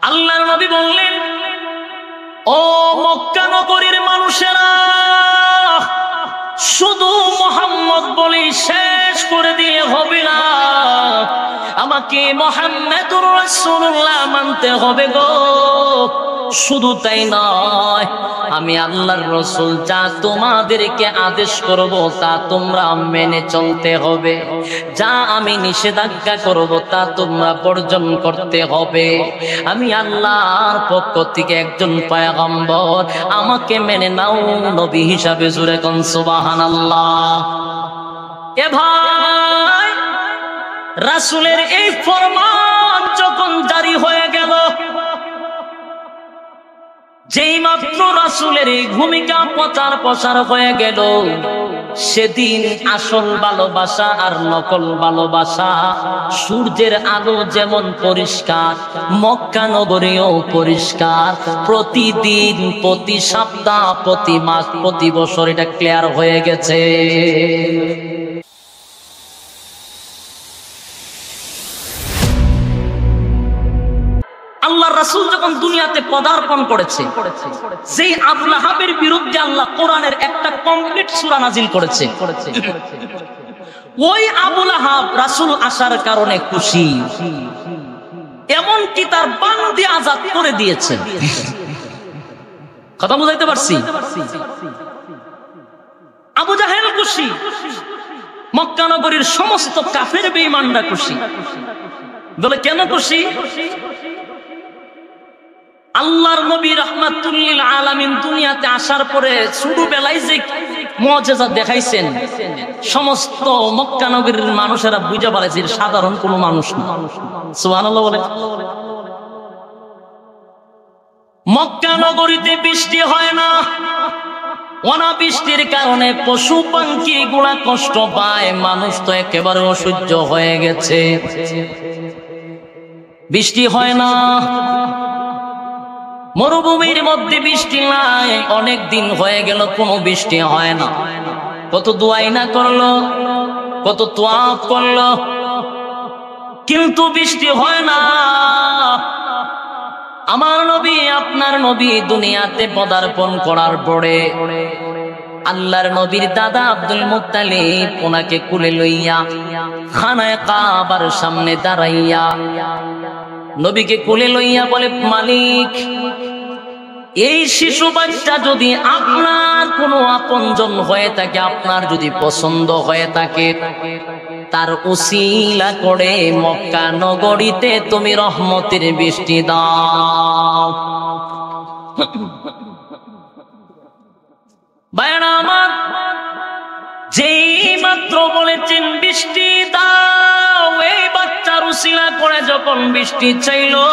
আল্লাহর নবী বললেন, ও মক্কা নগরীর মানুষেরা, শুধু মুহাম্মদ বলে শেষ করে দিয়ে হবে না, আমাকে মুহাম্মাদুর রাসূলুল্লাহ মানতে হবে গো। শুধু তাই নয়, আমি আল্লাহর রাসূল যা তোমাদেরকে আদেশ করব তা তোমরা মেনে চলতে হবে, যা আমি নিষেধাজ্ঞা করব তা তোমরা বর্জন করতে হবে। আমি আল্লাহর পক্ষ থেকে একজন পয়গম্বর, আমাকে মেনে নাও নবী হিসাবে। জোরে কোন সুবহানাল্লাহ। এ ভাই, রাসূলের এই ফরমান যখন জারি হয়ে গেল, যেই মাত্র রাসূলের এই ভূমিকা প্রচার প্রসার হয়ে গেল, সেদিন আসল ভালোবাসা আর নকল ভালোবাসা, সূর্যের আলো যেমন পরিষ্কার, মক্কা নগরীও পরিষ্কার। প্রতিদিন, প্রতি সপ্তাহ, প্রতি মাস, প্রতি বছর এটা ক্লিয়ার হয়ে গেছে। আল্লাহর রাসূল যখন দুনিয়াতে পদার্পণ করেছে, সেই আবু লাহাবের বিরুদ্ধে আল্লাহ কোরআনের একটা কমপ্লিট সূরা নাজিল করেছে। ওই আবু লাহাব রাসূল আসার কারণে খুশি, এমনকি তার বান্দি আজাদ করে দিয়েছে। কথা বুঝাইতে পারছি? আবু জাহেল খুশি, মক্কা নগরীর সমস্ত কাফের বেঈমানরা খুশি। বলে কেন খুশি? আল্লাহর নবী রাহমাতুল লিল আলামিন দুনিয়াতে আসার পরে শুরু বেলায় যে মুআজিজা দেখাইছেন, সমস্ত মক্কা নগরীর মানুষেরা বুঝে পারেছে সাধারণ কোনো মানুষ না। সুবহানাল্লাহ বলে। মক্কা নগরীতে বৃষ্টি হয় না, অনাবৃষ্টির কারণে পশু পাখি গুলা কষ্ট পায়, মানুষ তো একেবারে অসহ্য হয়ে গেছে। বৃষ্টি হয় না, মরুভূমির মধ্যে বৃষ্টি নাই, অনেক দিন হয়ে গেল কোনো বৃষ্টি হয় না। কত দোয়াই না করলো, কত তোয়াফ করলো, কিন্তু বৃষ্টি হয় না। আমার নবী, আপনার নবী দুনিয়াতে পদার্পণ করার পরে আল্লাহর নবীর দাদা আব্দুল মুত্তালিব ওনাকে কুলে লইয়া খানায়ে কাবার সামনে দাঁড়াইয়া নবীকে কোলে লইয়া বলে, মালিক, এই শিশু বাচ্চা যদি আপনার কোনো আপনজন হয়ে থাকে, আপনার যদি পছন্দ হয়ে থাকে, তার উসিলা করে মক্কা নগরীতে তুমি রহমতের বৃষ্টি দাও। ভাইরা আমার, যেই মাত্র বলেছেন বৃষ্টি দাও, এই বাচ্চার উসিলা করে যখন বৃষ্টি চাইলো,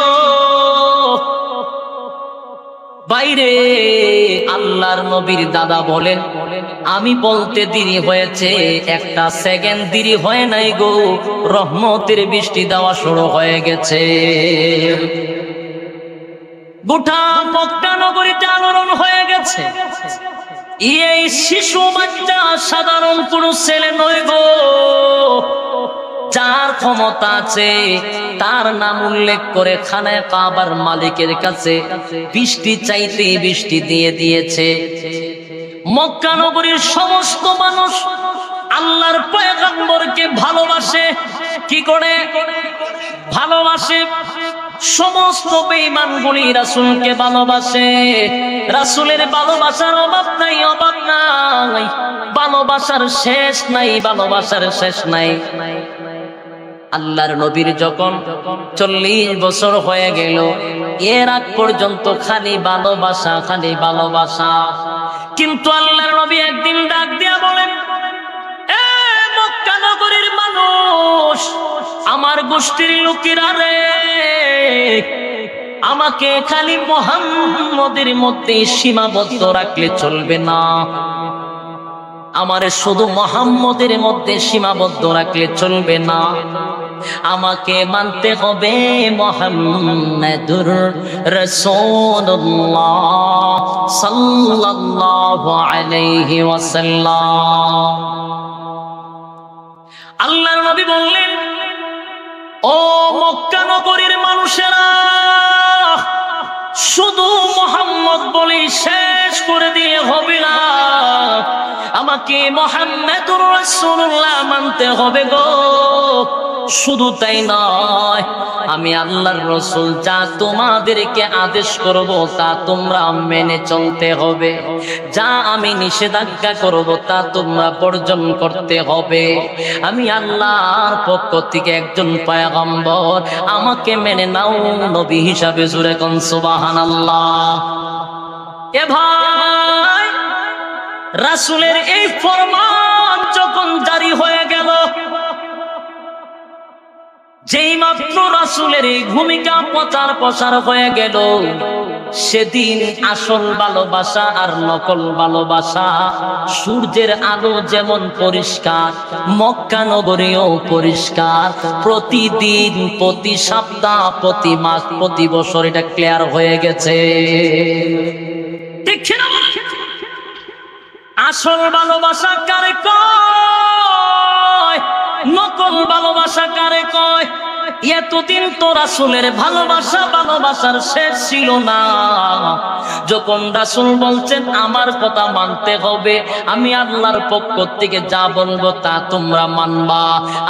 বাইরে আল্লাহর নবীর দাদা বলেন, আমি বলতে দেরি হয়েছে, একটা সেকেন্ড দেরি হয় নাই গো, রহমতের বৃষ্টি দেওয়া শুরু হয়ে গেছে। গোটা মক্কা নগরীতে আলোড়ন হয়ে গেছে। এই শিশু বাচ্চা সাধারণ কোন ছেলে নয় গো, যার ক্ষমতা আছে, তার নাম উল্লেখ করে খানায়ে কাবার মালিকের কাছে বৃষ্টি চাইতে বৃষ্টি দিয়ে দিয়েছে। মক্কা নগরীর সমস্ত মানুষ আল্লাহর পয়গম্বরকে ভালোবাসে। কি করে ভালোবাসে? সমস্ত বেঈমানগুলি রাসূলকে ভালোবাসে। রাসূলের ভালোবাসার অভাব নাই, অভাব নাই, ভালোবাসার শেষ নাই, ভালোবাসার শেষ নাই। আল্লাহর নবীর যখন 40 বছর হয়ে গেল, এর আগ পর্যন্ত খালি ভালোবাসা, খালি ভালোবাসা। কিন্তু আল্লাহর নবী একদিন ডাক দিয়া বলেন, এ মক্কা নগরীর মানুষ, আমার গোষ্ঠীর লোকেরা রে, আমাকে খালি মুহাম্মদের মধ্যে সীমাবদ্ধ রাখলে চলবে না, আমারে শুধু মুহাম্মদের মধ্যে সীমাবদ্ধ রাখলে চলবে না, আমাকে মানতে হবে মুহাম্মাদুর রাসূলুল্লাহ সাল্লাল্লাহু আলাইহি ওয়াসাল্লাম। আল্লাহর নবী বললেন, ও মক্কা নগরীর মানুষেরা, শুধু মোহাম্মদ বলি শেষ করে দিয়ে হবে না, আমাকে মুহাম্মাদুর রাসূলুল্লাহ মানতে হবে গো। শুধু তাই নয়, আমি আল্লাহর রাসূল যা তোমাদেরকে আদেশ করব তা তোমরা মেনে চলতে হবে, যা আমি নিষেধাজ্ঞা করব তা তোমরা বর্জন করতে হবে। আমি আল্লাহর পক্ষ থেকে একজন পয়গম্বর, আমাকে মেনে নাও নবী হিসাবে। জোরে কোন সুবহানাল্লাহ। এ ভাই, রাসূলের এই ফরমান যখন জারি হয়ে গেল, যেই মাত্র রাসূলের এই ভূমিকা প্রচার প্রসার হয়ে গেল, সেদিন আসল ভালোবাসা আর নকল ভালোবাসা, সূর্যের আলো যেমন পরিষ্কার, মক্কা নগরীও পরিষ্কার। প্রতিদিন, প্রতি সপ্তাহ, প্রতি মাস, প্রতি বছর এটা ক্লিয়ার হয়ে গেছে। ঠিক না? আসল ভালোবাসা কারে কয়, নকল ভালোবাসা কারে কয়? এতদিন তো রাসূলের ভালোবাসার শেষ ছিল না। যখন রাসূল বলছেন আমার কথা মানতে হবে, আমি আল্লাহর পক্ষ থেকে যা বলবো তা তোমরা মানবা,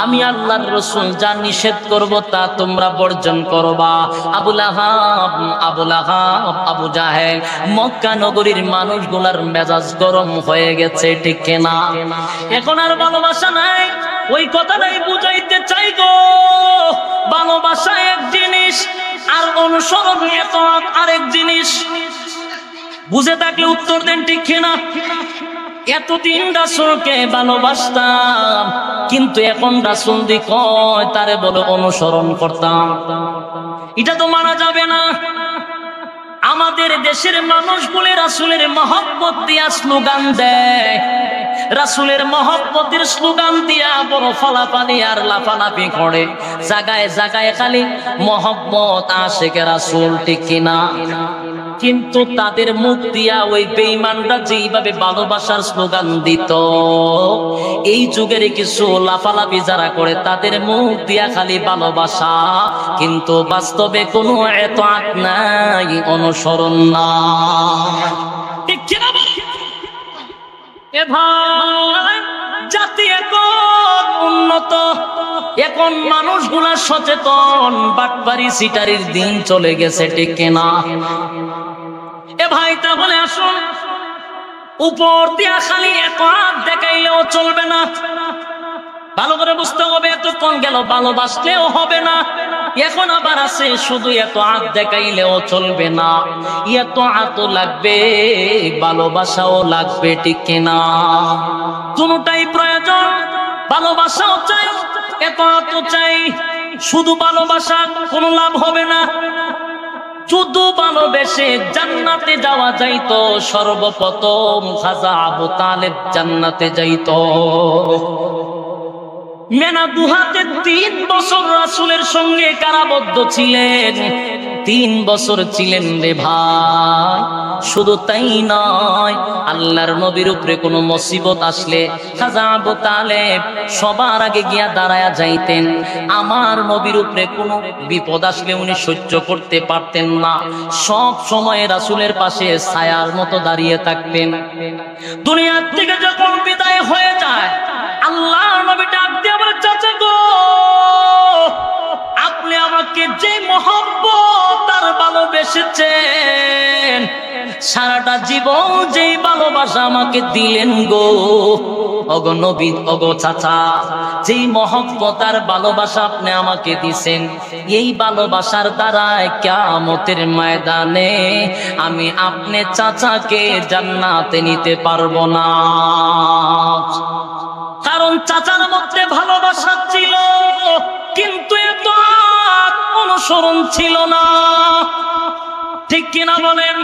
আমি আল্লাহর রাসূল যা নিষেধ করব তা তোমরা বর্জন করবা। আবু লাহাব, আবু জাহেল, মক্কা নগরীর মানুষগুলার মেজাজ গরম হয়ে গেছে, ঠিক না? এখন আর ভালোবাসা নাই, ওই কথাটাই বুঝাইতে চাই গো। ভালোবাসা এক জিনিস, আর অনুসরণ আরেক জিনিস। বুঝে থাকলে উত্তর দেন, ঠিক না? এতদিন রাসূলকে ভালোবাসতাম, কিন্তু এখন রাসূল দি কয় তারে বলে অনুসরণ করতাম, এটা তো মানা যাবে না। আমাদের দেশের মানুষগুলো রাসূলের মহব্বত দিয়া স্লোগান দেয়, রাসূলের মহব্বতের স্লোগান দিয়া বড় ফালাফালি আর লাফালাফি করে, জায়গায় জায়গায় খালি মহব্বত আশিকে রাসূল, ঠিক কিনা? কিন্তু তাদের মুখ দিয়া ওই বেঈমানরা যেইভাবে ভালোবাসার স্লোগান দিত, এই যুগের কিছু লাফালাফি যারা করে তাদের মুখ দিয়া খালি ভালোবাসা, কিন্তু বাস্তবে কোনো ইতাআত নাই, অনুসরণ নাই, ঠিক কিনা? এ ভাই, জাতি এখন উন্নত, এখন মানুষগুলা সচেতন, বাটপারি সিটারির দিন চলে গেছে, ঠিক কিনা? এ ভাই, তাহলে আসুন, উপর দিয়া খালি ইতাআত দেখাইলেও চলবে না, ভালো করে বুঝতে হবে। এতক্ষণ গেল ভালোবাসলেও হবে না, এখন আবার আছে শুধু ইতাআত দেখাইলেও চলবে না, ইতাআতও লাগবে, ভালোবাসাও লাগবে, ঠিক কিনা? দুটোটাই প্রয়োজন, ভালোবাসাও চাই, ইতাআতও চাই। শুধু ভালোবাসা কোনো লাভ হবে না। শুধু ভালোবেসে জান্নাতে যাওয়া যাইতো, সর্বপ্রথম খাজা আবু তালেব জান্নাতে যাইতো। মেনা গুহাতে 3 বছর রাসূলের সঙ্গে কারাবদ্ধ ছিলেন, 3 বছর ছিলেন রে ভাই। শুধু তাই নয়, আল্লাহর নবীর উপরে কোনো মুসিবত আসলে খাজা আবু তালেব সবার আগে গিয়া দাঁড়ায়া যাইতেন। আমার নবীর উপরে কোনো বিপদ আসলে উনি সহ্য করতে পারতেন না, সব সময় রাসূলের পাশে ছায়ার মতো দাঁড়িয়ে থাকতেন। দুনিয়ার থেকে যখন বিদায় হয়ে যায়, আল্লাহর নবী ডাক দিয়ে বলে, চাচা গো, আপনি আমাকে যে মহব্বত আর ভালোবেসেছেন, সারাটা জীবন যেই ভালোবাসা আমাকে দিলেন গো, ওগো নবী, ওগো চাচা, যেই মহব্বত আর ভালোবাসা আপনি আমাকে দিছেন, এই ভালোবাসার দ্বারাই কিয়ামতের ময়দানে আমি আপনি চাচাকে জান্নাতে নিতে পারবো না। কারণ চাচার মধ্যে ভালোবাসা ছিল, কিন্তু এত অনুসরণ ছিল না, ঠিক কিনা বলেন?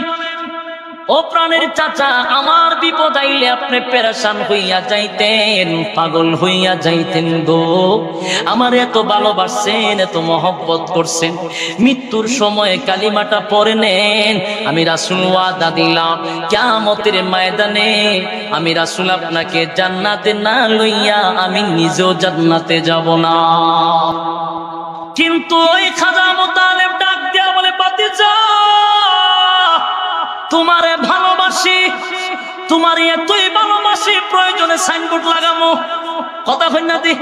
ও প্রাণের চাচা, আমার বিপদ আইলে আপনি পেরেশান হইয়া যাইতেন, পাগল হইয়া যাইতেন গো। আমার এত ভালোবাসছেন, এত মহব্বত করছেন, মৃত্যুর সময় কালিমাটা পড়ে নেন। আমি রাসূল ওয়াদা দিলাম, কিয়ামতের ময়দানে আমি রাসূল আপনাকে জান্নাতে না লইয়া আমি নিজেও জান্নাতে যাব না। কিন্তু ওই খাজা আবু তালেব ডাক দিয়া বলে, বাতিজা, ভালোবাসি, তোমার এতই ভালোবাসি প্রয়োজনে সাইনবোর্ড লাগামো। কথা হয় না দি?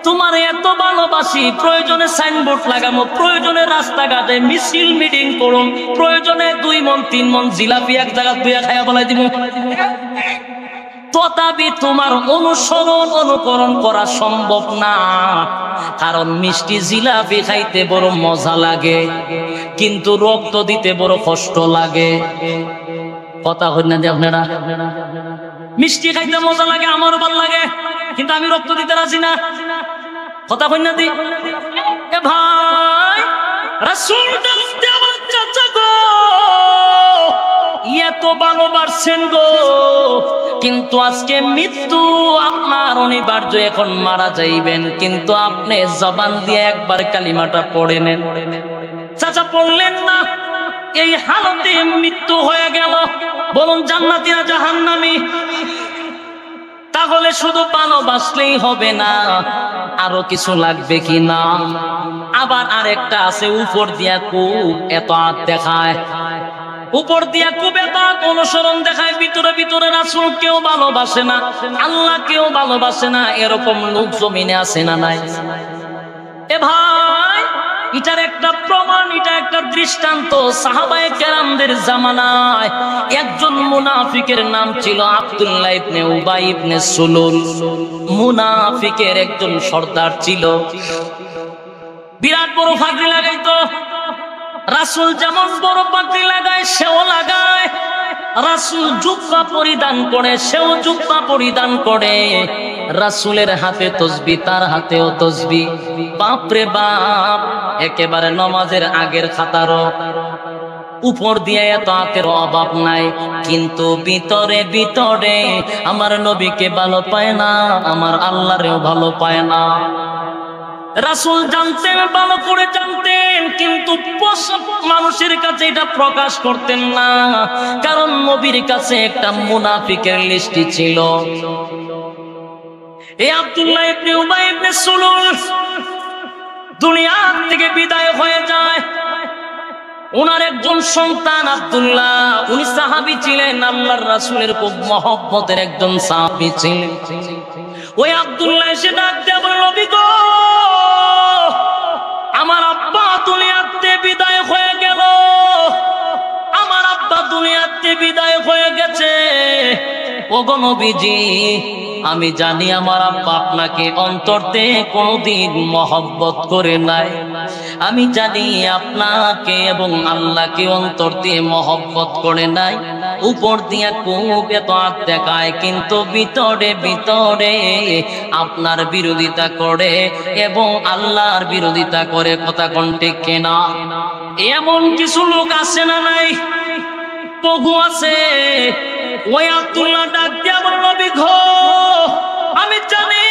তোমার এত ভালোবাসি প্রয়োজনে সাইনবোর্ড লাগামো, প্রয়োজনে রাস্তাঘাটে মিছিল মিটিং করুন, প্রয়োজনে 2 মণ 3 মণ জিলাপি এক জায়গা দুইয়া খাইয়া বলাই দিব। তথাপি তোমার অনুকরণ করা সম্ভব না, কারণ মিষ্টি জিলাপি খাইতে বড় মজা লাগে, কিন্তু রক্ত দিতে বড় কষ্ট লাগে। কথা হয় না যে আপনারা? মিষ্টি খাইতে মজা লাগে, আমারও ভালো লাগে, কিন্তু আমি রক্ত দিতে রাজি না। কথা হয় না দি? এ ভাই, রাসূল বলতে আমার চাচা গো, এত ভালোবাসছেন গো, কিন্তু আজকে মৃত্যু আপনার অনিবার্য, এখন মারা যাইবেন, কিন্তু আপনি জবান দিয়ে একবার কালিমাটা পড়ে নেন। চাচা পড়লেন না, এই হালতে মৃত্যু হয়ে গেল। বলুন জান্নাতি না জাহান্নামী? তাহলে শুধু ভালোবাসলেই হবে না, আরো কিছু লাগবে কি না? আবার আরেকটা আছে, উপর দিয়া খুব এত হাত দেখায়, উপর দিয়া খুব এত অনুসরণ দেখায়, ভিতরে ভিতরে রাসূল কেউ ভালোবাসে না, আল্লাহ কেউ ভালোবাসে না, এরকম লোক জমিনে আছে না নাই? এ ভাই, এটার একটা প্রমাণ, এটা একটা দৃষ্টান্ত। সাহাবায়ে কেরামদের জামানায় একজন মুনাফিকের নাম ছিল আব্দুল্লাহ ইবনে উবাই ইবনে সুলুল। মুনাফিকের একজন সর্দার ছিল, বিরাট বড় ফাগড়ি লাগাইতো। রাসূল যেমন বড় পাগড়ি লাগায় সেও লাগায়, রাসূল জুব্বা পরিধান করে সেও জুব্বা পরিধান করে, রাসূলের হাতে তসবিহ তার হাতেও তসবিহ। বাপ রে বাপ, একেবারে নামাজের আগের খাতারও। উপর দিয়ে এত হাতের অভাব নাই, কিন্তু ভিতরে ভিতরে আমার নবীকে ভালো পায় না, আমার আল্লাহরেও ভালো পায় না। রাসূল জানতেন, ভালো করে জানতেন, কিন্তু মানুষের কাছে এটা প্রকাশ করতেন না, কারণ নবীর কাছে একটা মুনাফিকের লিস্টি ছিল। এই আব্দুল্লাহ ইবনে উবাই ইবনে সুলুল দুনিয়া থেকে বিদায় হয়ে যায়। ওনার একজন সন্তান আব্দুল্লাহ, উনি সাহাবী ছিলেন, আল্লাহর রাসূলের খুব মহব্বতের একজন সাহাবী ছিলেন। ওই আব্দুল্লাহ এসে ডাক দিয়ে বলল, নবী গো, আমার আব্বা দুনিয়াতে বিদায় হয়ে গেল, আমার আব্বা দুনিয়াতে বিদায় হয়ে গেছে। ওগো নবীজি, আমি জানি আমার আব্বা আপনাকে অন্তরতে কোনদিন মহব্বত করে নাই, আমি জানি আপনাকে এবং আল্লাহকে অন্তর দিয়ে মহব্বত করে নাই। উপর দিয়া খুব এত হাত দেখায়, কিন্তু ভিতরে ভিতরে আপনার বিরোধিতা করে এবং আল্লাহর বিরোধিতা করে। কথা কোন ঠিক কিনা? এমন কিছু লোক আছে না নাই? বহু আছে। ওই আব্দুল্লাহ ডাক দিয়া বলল, নবী গো, আমি জানি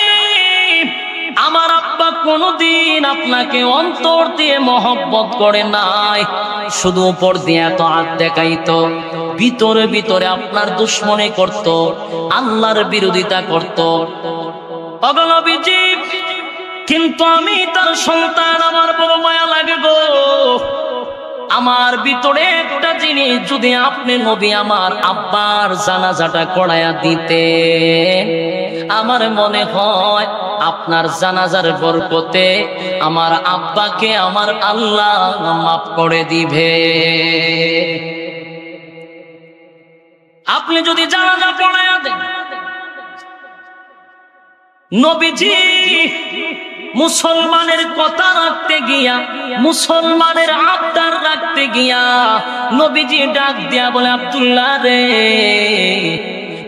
আমার আব্বা কোনদিন আপনাকে অন্তর দিয়ে মহব্বত করে নাই, শুধু উপর দিয়ে এত হাত দেখাইতো, ভিতরে ভিতরে আপনার দুশমনি করত, আল্লাহর বিরোধিতা করত। ওগো নবীজি, কিন্তু আমি তার সন্তান, আমার বড় মায়া লাগে গো। আমার ভিতরে একটা জিনিস, যদি আপনি নবী আমার আব্বার জানাজাটা করায়া দিতে, আমার মনে হয় আপনার জানাজার বরকতে আমার আব্বাকে আমার আল্লাহ মাফ করে দিবে। আপনি যদি জানাজা পড়ায়া দেন, নবীজি মুসলমানের কথা রাখতে গিয়া, মুসলমানের আবদার রাখতে গিয়া নবীজি ডাক দিয়া বলে, আব্দুল্লাহ রে,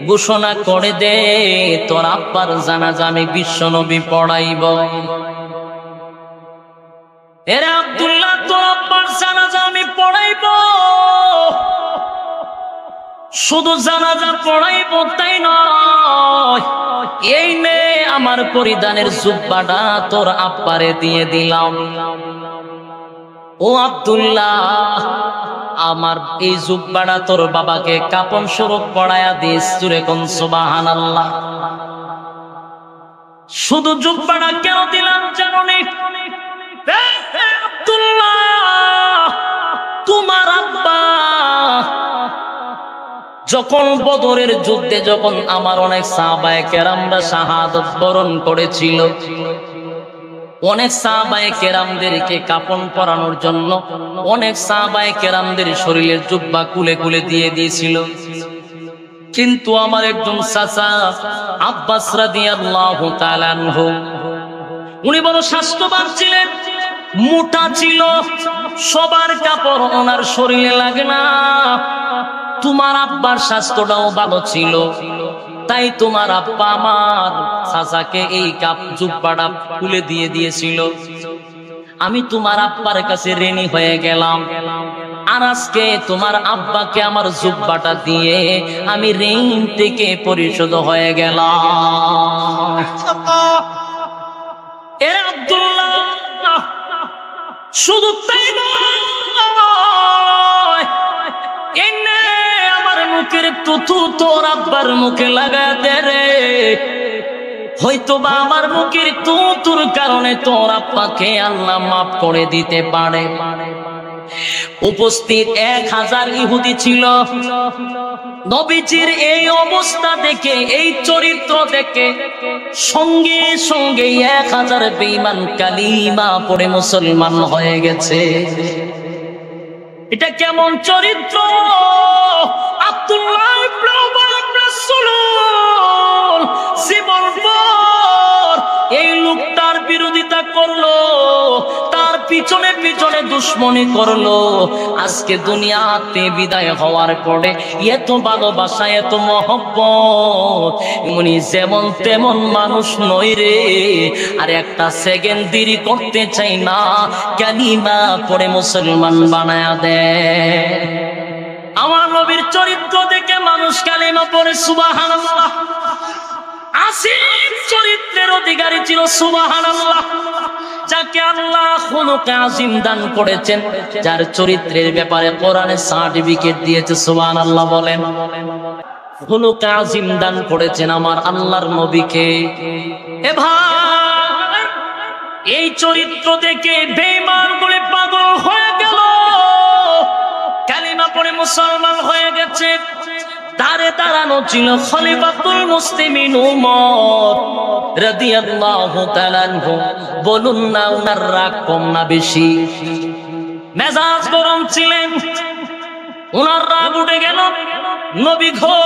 ঘোষণা করে দে তোর আব্বার জানাজা আমি বিশ্ব নবী পড়াইব। এরে আব্দুল্লাহ, তোর আব্বার জানাজা আমি পড়াইব, শুধু জানাজা পড়াইব তাই নয়, এই নে আমার পরিধানের জুব্বাটা তোর আব্বারে দিয়ে দিলাম। ও আব্দুল্লাহ, আমার এই জুব্বাটা তোর বাবাকে কাপন স্বরূপ পড়ায়া দিস। জুরে কোন সুবহানাল্লাহ। শুধু জুব্বাটা কেন দিলাম জানোনি? আব্দুল্লাহ, তোমার আব্বা যখন বদরের যুদ্ধে যখন আমার অনেক সাহাবায়ে কেরামরা শাহাদাত বরণ করেছিল, অনেক সাহাবায়ে কেরামদেরকে কাফন পরানোর জন্য অনেক সাহাবায়ে কেরামদের শরীরের জুব্বা খুলে খুলে দিয়ে দিয়েছিল। কিন্তু আমার একজন চাচা আব্বাস রাদিয়াল্লাহু তাআলা আনহু, উনি বড় স্বাস্থ্যবান ছিলেন, মোটা ছিল, সবার কাপড় ওনার শরীরে লাগে না। তোমার আব্বার স্বাস্থ্যটাও ভালো ছিল, তাই তোমার আব্বা আমার চাচাকে এই জুব্বাটা খুলে দিয়ে দিয়েছিল। আমি তোমার আব্বার কাছে ঋণী হয়ে গেলাম, আর আজকে তোমার আব্বাকে আমার জুব্বাটা দিয়ে আমি ঋণ থেকে পরিশোধ হয়ে গেলাম। এ আব্দুল্লাহ, শুধু তাই নয়, এনে আমার মুখের তুতু তোর আব্বার মুখে লাগাতে রে, হয়তো বা আমার মুখের তুতুর কারণে তোর আব্বাকে আল্লাহ মাফ করে দিতে পারে। উপস্থিত 1000 ইহুদি ছিল। নবীজির এই অবস্থা দেখে, এই চরিত্র দেখে সঙ্গে সঙ্গে 1000 বেঈমান কালিমা পড়ে মুসলমান হয়ে গেছে। এটা কেমন চরিত্র? আব্দুল্লাহ ইবনে উবাই ইবনে সালুল জীবনভর এই লোকটার বিরোধিতা করলো, তার পিছনে পিছনে দুশ্মনী করলো। আজকে দুনিয়াতে বিদায় হওয়ার পরে এত ভালোবাসা, এত মহব্বত, উনি যেমন তেমন মানুষ নয় রে। আর একটা সেকেন্ড দেরি করতে চাই না, কালিমা পড়ে মুসলমান বানায়া দেয়। আমার নবীর চরিত্র দেখে মানুষ কালিমা পড়ে সুবহানাল্লাহ। আসিফ চরিত্রের অধিকারী ছিল সুবহানাল্লাহ, যাকে আল্লাহ খুলুকে আজিম দান করেছেন, যার চরিত্রের ব্যাপারে কোরআনে সার্টিফিকেট দিয়েছে। সুবহানাল্লাহ বলেন। খুলুকে আজিম দান করেছেন আমার আল্লাহর নবীকে। এ ভাই, এই চরিত্র দেখে বেঈমানগুলো পাগল হয়ে গেল, কালিমা পড়ে মুসলমান হয়ে গেছে। তারে দাঁড়ানো ছিল খলিফাতুল মুসলিমিন উমর রাদিয়াল্লাহু তাআলা আনহু। বলুন না, উনার রাগ কম না বেশি? মেজাজ গরম ছিলেন, উনার রাগ উঠে গেল। নবী গো,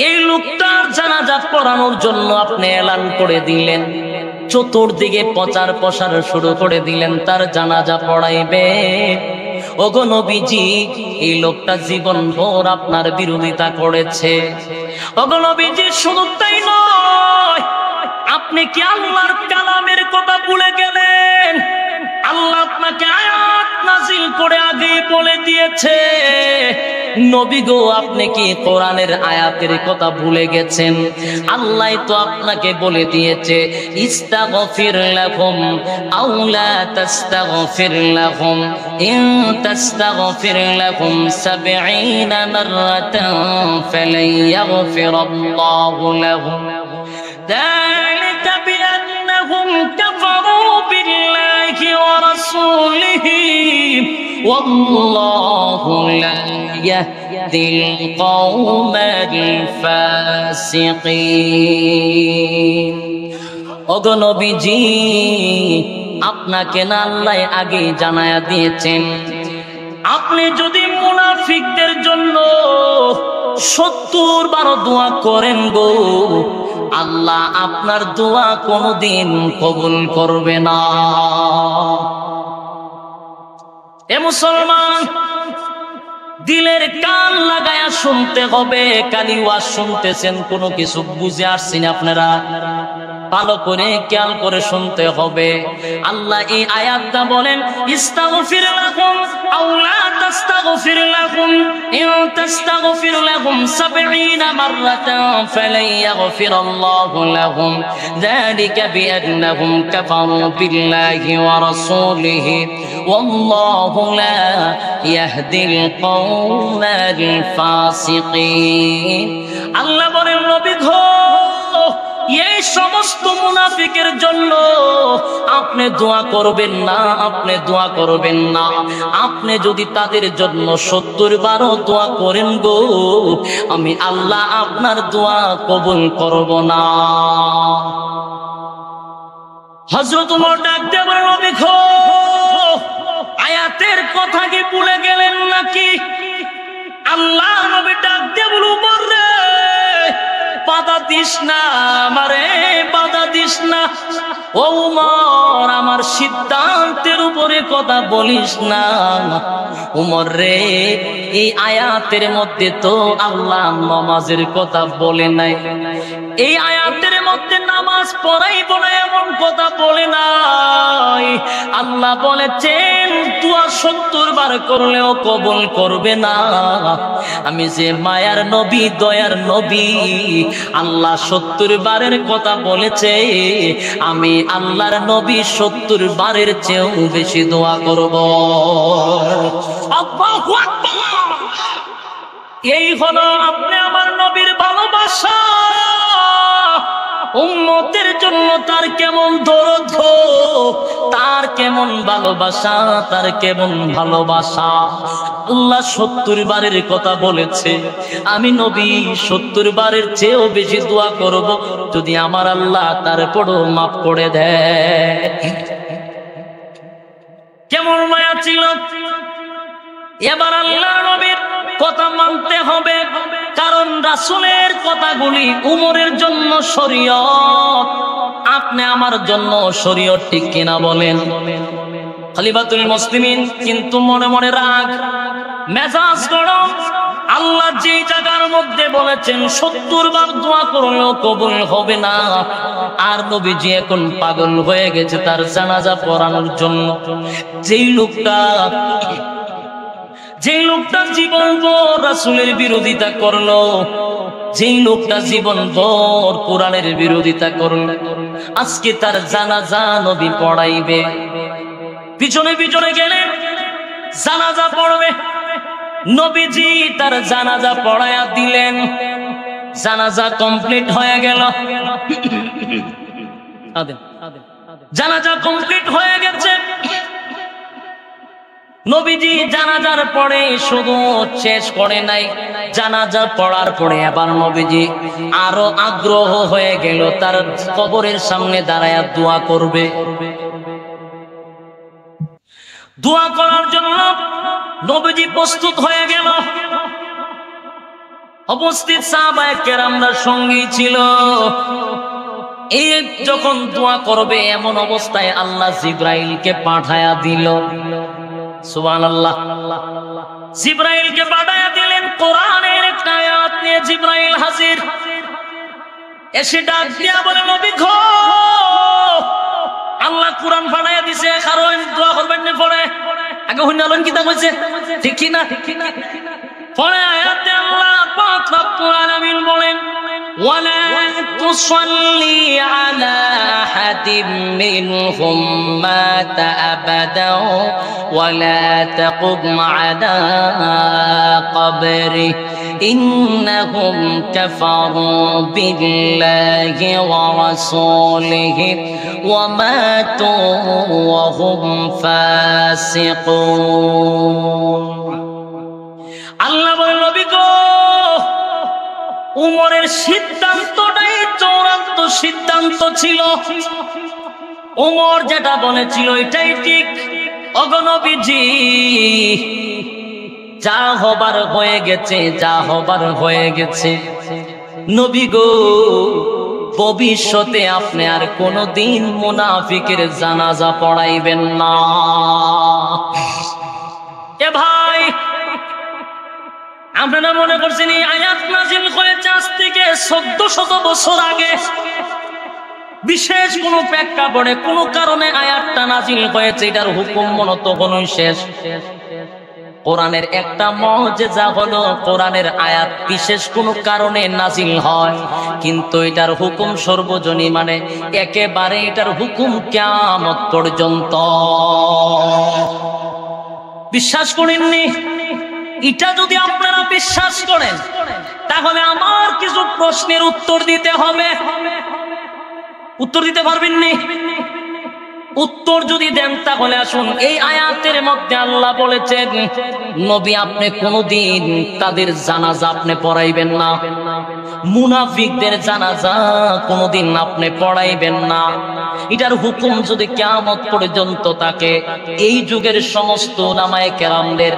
এই লোকটার জানাজা পড়ানোর জন্য আপনি এলান করে দিলেন, চতুর্দিকে প্রচার প্রসার শুরু করে দিলেন, তার জানাজা পড়াইবে। ওগো নবীজি, এই লোকটা জীবন ভর আপনার বিরোধিতা করেছে। ওগো নবীজি, শুধু তাই নয়, আপনি কি আল্লাহর কালামের কথা ভুলে গেলেন? আল্লাহ আপনাকে আয়াত নাযিল করে আগে বলে দিয়েছে। নবী গো, আপনি কি কোরআনের আয়াতের কথা ভুলে গেছেন? আল্লাহ তো আপনাকে বলে দিয়েছে, ইস্তাগফির লাহুম আও লা তাস্তাগফির লাহুম ইন তাস্তাগফির লাহুম 70 মাররাতান ফালান ইয়াগফিরাল্লাহু লাহুম যালিকা বিআন্নাহুম কাফারু বিল্লাহি ওয়া রাসূলিহি ওয়াল্লাহু লা ইয়াহদিল কওমাল ফাসিকিন। ওগো নবীজি, আপনাকে না আল্লাহ আগে জানায়া দিয়েছেন, আপনি যদি মুনাফিকদের জন্য 70 বার দোয়া করেন গো, আল্লাহ আপনার দোয়া কোনদিন কবুল করবে না। এ মুসলমান, দিলের কান লাগায়া শুনতে হবে। কালি ওয়াজ শুনতেছেন, কোনো কিছু বুঝে আসছেন আপনারা? ভালো করে খেয়াল করে শুনতে হবে। আল্লাহ এই আয়াতটা বলেন, ইস্তাগফির লাহুম আও লা তাস্তাগফির লাহুম ইন তাস্তাগফির লাহুম 70 মাররাতান ফালান ইয়াগফিরাল্লাহু লাহুম যালিকা বিআন্নাহুম কাফারু বিল্লাহি ওয়া রাসূলিহি ওয়াল্লাহু লা ইয়াহদিল কওমাল ফাসিকিন। আল্লাহ বলেন, নবী গো, এই সমস্ত মুনাফিকের জন্য আপনি দোয়া করবেন না, আপনি দোয়া করবেন না। আপনি যদি তাদের জন্য 70 বারও দোয়া করেন গো, আমি আল্লাহ আপনার দোয়া কবুল করব না। হযরত ওমর ডাক দিয়ে বলেন, নবী গো, আয়াতের কথা কি ভুলে গেলেন নাকি? আল্লাহ নবী ডাক দিয়ে বলেন, ওমর রে, বাধা দিস না আমারে, বাধা দিস না। ও ওমর, আমার সিদ্ধান্তের উপরে কথা বলিস না। ওমর রে, এই আয়াতের মধ্যে তো আল্লাহ নামাজের কথা বলে নাই, এই আয়াতের মধ্যে নামাজ পড়াইব না এমন কথা বলে নাই। আল্লাহ বলেছেন দোয়া 70 বার করলেও কবুল করবে না। আমি যে মায়ার নবী, দয়ার নবী, আল্লাহ 70 বারের কথা বলেছে, আমি আল্লাহর নবী 70 বারের চেয়েও বেশি দোয়া করব। আল্লাহু আকবার। এই হলো আপনি আমার নবীর ভালোবাসা। উম্মতের জন্য তার কেমন দরদ, তার কেমন ভালোবাসা, তার কেমন ভালোবাসা। আল্লাহ 70 বারের কথা বলেছে, আমি নবী 70 বারের চেয়েও বেশি দোয়া করব, যদি আমার আল্লাহ তারপরও মাফ করে দেয়। কেমন মায়া ছিল। এবার আল্লাহ নবীর কথা মানতে হবে, কারণ রাসূলের কথাগুলি উমরের জন্য শরীয়ত, আপনি আমার জন্য শরীয়ত, ঠিক কিনা বলেন? খলিফাতুল মুসলিমিন কিন্তু মনে মনে রাগ, মেজাজ গরম। আল্লাহ যে জায়গার মধ্যে বলেছেন 70 বার দোয়া করলেও কবুল হবে না, আর নবীজি এখন পাগল হয়ে গেছে তার জানাজা পড়ানোর জন্য। যেই লোকটা জীবনভর রাসূলের বিরোধিতা করলো, যেই লোকটা জীবনভর কোরআনের বিরোধিতা করলো, আজকে তার জানাজা নবী পড়াইবে। পিছনে পিছনে গেলেন, জানাজা পড়বে। নবীজি তার জানাজা পড়ায়া দিলেন। জানাজা কমপ্লিট হয়ে গেল। জানাজা কমপ্লিট হয়ে গেছে। নবীজি জানাজার পরে শুধু শেষ করে নাই, জানাজা পড়ার পরে আবার নবীজি আরো আগ্রহ হয়ে গেল তার কবরের সামনে দাঁড়ায়া দোয়া করবে। দোয়া করার জন্য নবীজি প্রস্তুত হয়ে গেল। উপস্থিত সাহাবায়ে কেরামরা সঙ্গী ছিল। এই যখন দোয়া করবে এমন অবস্থায় আল্লাহ জিবরাইলকে পাঠায়া দিল। সুবহানাল্লাহ। জিবরাইলকে পাঠায়া দিলেন। কোরআনের একটা আয়াত নিয়ে জিবরাইল হাজির। এসে ডাক দিয়া বলে, নবী গো, আল্লাহ কোরআন পাঠায়া দিছে, কারণ দোয়া করবেন না পরে। আগে হুনালন কি তা কইছে, ঠিক কি না? পরে আয়াতে আল্লাহ পাক রব্বুল আলামিন বলেন, ওয়ালা তুসাল্লি আলা আহাদিম মিনহুম মাতা আবাদা ওয়ালা তাকুম আলা কবরি ইন্নাহুম কাফারু বিল্লাহি ওয়া রাসূলিহি ওয়া মাতু ওয়া হুম ফাসিকুন। আল্লাহ বলেন, নবী গো, উমরের সিদ্ধান্তটাই চূড়ান্ত সিদ্ধান্ত ছিল। উমর যেটা বলেছিল এটাই ঠিক। ওগো নবীজি, যা হবার হয়ে গেছে, যা হবার হয়ে গেছে। নবী গো, ভবিষ্যতে আপনি আর কোনদিন মুনাফিকের জানাজা পড়াইবেন না। এ ভাই, আপনারা মনে করছেন এই আয়াত নাযিল হয়েছে আজ থেকে 1400 বছর আগে, বিশেষ কোন প্রেক্ষাপটে কোন কারণে আয়াতটা নাযিল হয়েছে, এটার হুকুম মূলত কোনই শেষ। কোরআনের একটা মুজিজা হলো কোরআনের আয়াত বিশেষ কোন কারণে নাযিল হয়, কিন্তু এটার হুকুম সর্বজনীন, মানে একেবারে এটার হুকুম কিয়ামত পর্যন্ত। বিশ্বাস করেননি? এটা যদি আপনারা বিশ্বাস করেন, তাহলে আমার কিছু প্রশ্নের উত্তর দিতে হবে। উত্তর দিতে পারবেন না? উত্তর যদি দেন তাহলে আসুন, এই আয়াতের মধ্যে আল্লাহ বলেছেন নবী আপনি কোনদিন তাদের জানাজা আপনি পড়াইবেন না, মুনাফিকদের জানাজা কোনদিন আপনি পড়াইবেন না। এটার হুকুম যদি কিয়ামত পর্যন্ত থাকে, এই যুগের সমস্ত উলামায়ে কেরামদের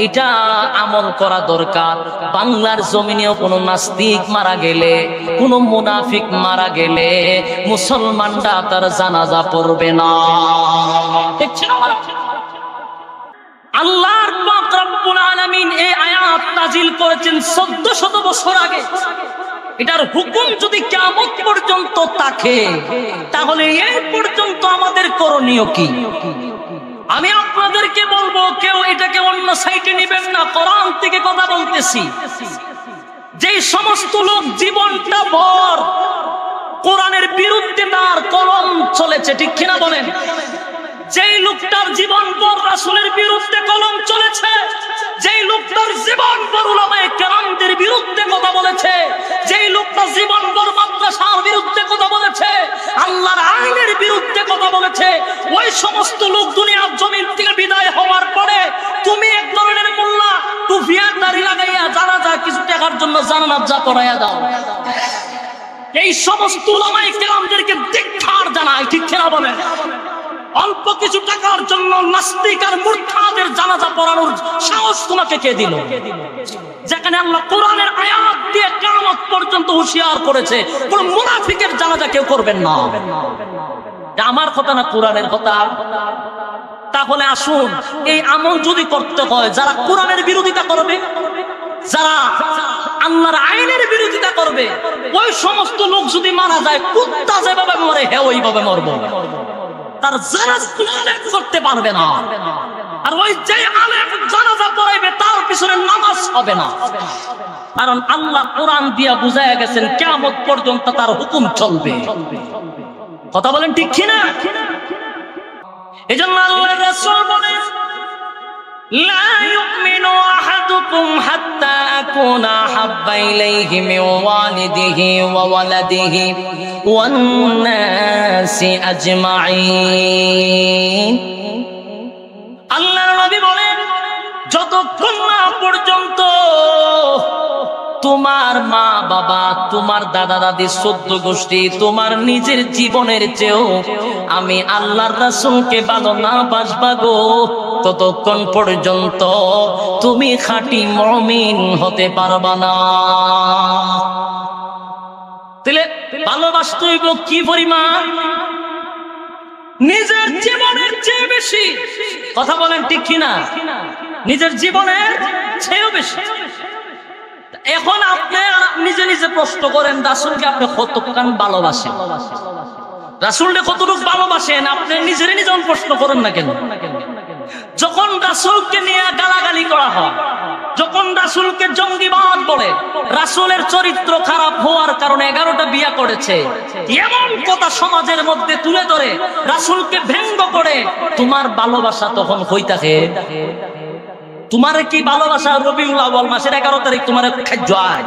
এটা আমল করা দরকার। বাংলার জমিনেও কোনো নাস্তিক মারা গেলে, কোন মুনাফিক মারা গেলে মুসলমানরা তার জানাজা পড়বে না। আল্লাহর পাক রব্বুল আলামিন এই আয়াত নাযিল করেছেন 1400 বছর আগে। এটার হুকুম যদি কিয়ামত পর্যন্ত থাকে, তাহলে এই পর্যন্ত আমাদের করণীয় কি? আমি আপনাদেরকে বলবো, কেউ এটাকে অন্য সাইডে নেবেন না, কোরআন থেকে কথা বলতেছি। যে সমস্ত লোক জীবনটা ভর কোরআনের বিরুদ্ধে তার কলম চলেছে, ঠিক কিনা বলেন? যেই লোকটার জীবন ভর রাসূলের বিরুদ্ধে কলম চলেছে, যেই লোকটার জীবন ভর উলামায়ে কেরামদের বিরুদ্ধে কথা বলেছে, যেই লোকটা জীবন ভর মাদ্রাসার বিরুদ্ধে কথা বলেছে, আল্লাহর আইনের বিরুদ্ধে কথা বলেছে, ওই সমস্ত লোক দুনিয়ার জমিন থেকে বিদায় হওয়ার পরে তুমি এক ধরনের মোল্লা টুপিয়ার দাড়ি লাগাইয়া জানাজা কিছু টাকার জন্য জানাজা পড়াইয়া দাও। এই সমস্ত উলামায়ে কেরামদেরকে ধিক্কার জানাই, ঠিক কিনা বলেন? অল্প কিছু টাকার জন্য নাস্তিক আর মুরতাদের জানাজা পড়ানোর সাহস তোমাকে কে দিল? যেখানে আল্লাহ কোরআনের আয়াত দিয়ে কিয়ামত পর্যন্ত হুঁশিয়ার করেছে কোন মুনাফিকের জানাজা কেউ করবেন না। আমার কথা না, কোরআনের কথা। তাহলে আসুন, এই আমল যদি করতে হয়, যারা কোরআনের বিরোধিতা করবে, যারা আল্লাহর আইনের বিরোধিতা করবে, ওই সমস্ত লোক যদি মারা যায়, কুত্তা যেভাবে মরে হে ওইভাবে মরবো। তার জানাজা আলেম করতে পারবে না, আর ওই যে আলেম জানাজা পড়াইবে তার পিছনে নামাজ হবে না। কারণ আল্লাহ কোরআন দিয়া বুঝায়া গেছেন কিয়ামত পর্যন্ত তার হুকুম চলবে। কথা বলেন ঠিক কিনা? এজন্য আল্লাহর রাসূল বলেন, লা ইউমিনু আহাদুকুম হাত্তা আকুনা হাব্বা ইলাইহি মিন ওয়ালিদিহি ওয়া ওয়ালাদিহি ওয়ান নাসি আজমাইন। আল্লাহর নবী বলেন, যতক্ষণ না পর্যন্ত তোমার মা বাবা, তোমার দাদা দাদি, 14 গোষ্ঠী, তোমার নিজের জীবনের চেয়েও আমি আল্লাহর রাসূলকে ভালো না বাসবা গো, ততক্ষণ পর্যন্ত তুমি খাঁটি মুমিন হতে পারবা না। তাহলে ভালোবাসতে হইব কি পরিমাণ? নিজের জীবনের চেয়ে বেশি। কথা বলেন ঠিক কিনা? নিজের জীবনের চেয়েও বেশি। এখন আপনি নিজে নিজে প্রশ্ন করেন, রাসূলকে আপনি কতখান ভালোবাসেন? রাসূলকে কতটুকু ভালোবাসেন? আপনি নিজের নিজে প্রশ্ন করেন না কেন? যখন রাসূলকে নিয়ে গালাগালি করা হয়, যখন রাসূলকে জঙ্গিবাদ বলে, রাসূলের চরিত্র খারাপ হওয়ার কারণে 11টা বিয়ে করেছে, এমন কথা সমাজের মধ্যে তুলে ধরে রাসূলকে ব্যঙ্গ করে, তোমার ভালোবাসা তখন হই থাকে? তোমার কি ভালোবাসা রবিউল আউয়াল মাসের 11 তারিখ তোমার খাদ্য হয়?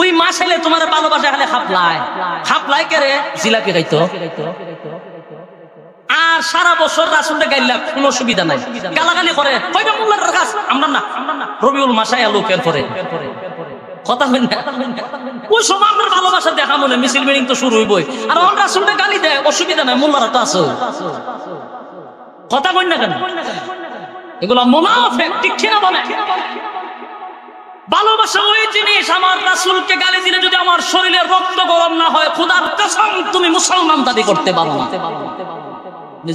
ওই মাস এলে তোমার ভালোবাসা খালি খাপলায় কে রে? জিলাপি খাইতো। আর সারা বছর রাসূলকে গাইলা কোনো অসুবিধা নাই, গালাগালি করে কইবা মোল্লার কাজ আমরা না, রবিউল মাসে লোকের পরে কথা হই না। ওই সময় আমরা ভালোবাসা দেখা মনে মিছিল মিটিং তো শুরু হইবই, আর অন রাসূলকে গালি দেয়, অসুবিধা নাই, মোল্লারা তো আছে। কথা কই না কেন? এগুলা মুনাফিক, ঠিক কিনা বলে? ভালোবাসা ওই জিনিস, আমার রাসূলকে গালি দিলে যদি আমার শরীরের রক্ত গরম না হয়, খোদার কসম তুমি মুসলমান দাবি করতে পারো না।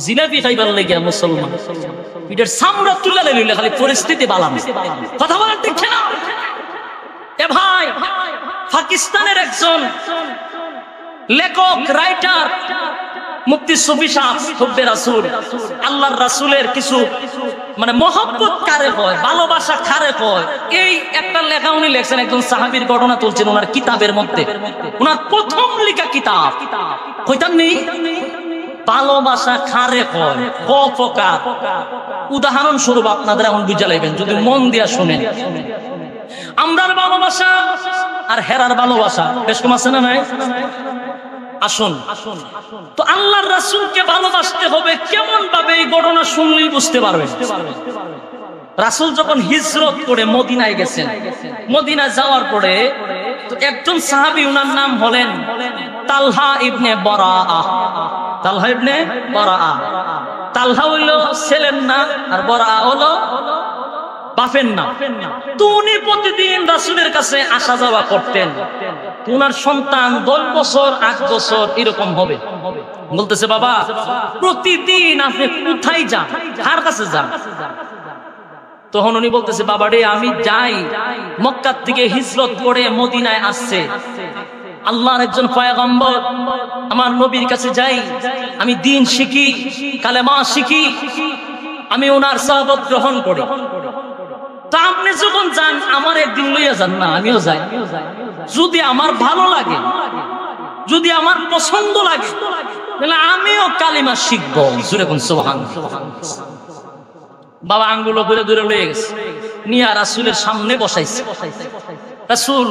জিলাপি খাইবার লাগে মুসলমান পিঠের সামরা তুলে লইলে খালি পরিস্থিতি বালাম। কথা বলেন ঠিক কিনা? এ ভাই, পাকিস্তানের একজন লেখক, রাইটার মুফতি সুফি সাহেব হুব্বে রাসূল, আল্লাহর রাসূলের কিছু মানে মহব্বত কারে হয়, ভালোবাসা কারে হয়, এই একটা লেখা উনি লিখছেন। একজন সাহাবীর ঘটনা তুলছেন ওনার কিতাবের মধ্যে, ওনার প্রথম লেখা কিতাব। কইতাম নেই ভালোবাসা কারে হয়, ক প্রকার। উদাহরণ স্বরূপ আপনাদের এখন বুঝা লাইবেন যদি মন দিয়া শুনেন। আমরার ভালোবাসা আর হেরার ভালোবাসা বেশ কম আছে না নাই? আসুন। তো আল্লাহর রাসূলকে ভালোবাসতে হবে কেমন ভাবে, এই ঘটনা শুনলেই বুঝতে পারবেন। রাসূল যখন হিজরত করে মদিনায় গেছেন, মদিনায় যাওয়ার পরে তো একজন সাহাবী, উনার নাম হলেন তালহা ইবনে বারাআ। তালহা ইবনে বারাআ, তালহা হইল ছেলের নাম আর বারাআ হলো বাপের নাম। তো উনি প্রতিদিন রাসূলের কাছে আসা যাওয়া করতেন। উনার সন্তান 10 বছর 8 বছর এরকম হবে। বলতেছে, বাবা প্রতিদিন আপনি কোথায় যান, কার কাছে যান? তখন উনি বলতেছে, বাবা রে আমি যাই, মক্কা থেকে হিজরত করে মদিনায় আসছে আল্লাহর একজন পয়গম্বর, আমার নবীর কাছে যাই, আমি দ্বীন শিখি, কালেমা শিখি, আমি ওনার সাহাবত গ্রহণ করি। তা আপনি যখন যান আমার একদিন লইয়া যান না, আমিও যাই। যদি আমার ভালো লাগে, যদি আমার পছন্দ লাগে, তাহলে আমিও কালিমা শিখবো। জোরে কোন সুবহানাল্লাহ। বাবা আঙ্গুলো দূরে দূরে লয়ে গেছে, নিয়া রাসূলের সামনে বসাইছে। রাসূল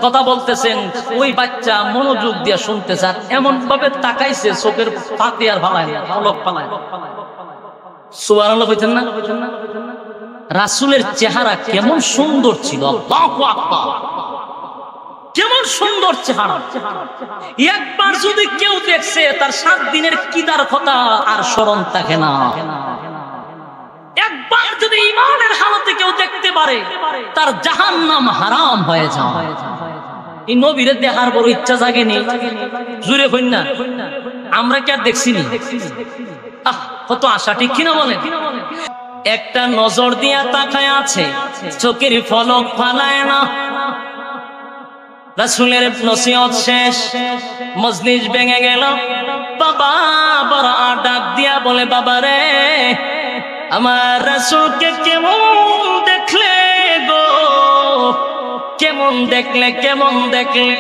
কথা বলতেছেন, ওই বাচ্চা মনোযোগ দিয়ে শুনতেছে, আর এমন ভাবে তাকাইছে চোখের পাতি আর ফালায় না, পলক ফালায়। সুবহানাল্লাহ কইতেন না? রাসূলের চেহারা কেমন সুন্দর ছিল, আল্লাহু আকবার, কেমন সুন্দর চেহারা। একবার যদি কেউ দেখছে তার 7 দিনের কিদার কথা আর স্মরণ থাকে না। একবার যদি ঈমানের হালতে কেউ দেখতে পারে তার জাহান্নাম হারাম হয়ে যায়। এই নবীরে দেখার বড় ইচ্ছা জাগেনি? জুড়ে হইন না, আমরা কি আর দেখছি নি? কত আশা, ঠিক কিনা বলেন? একটা নজর দিয়া তাকায় আছে, চোখের ফলক ফালায় না। রাসূলের নসিহত শেষ, মজলিস ভেঙে গেল। বাবা বারাআ ডাক দিয়া বলে, বাবা রে আমার রাসূলকে কেমন দেখলে গো, কেমন দেখলে, কেমন দেখলে?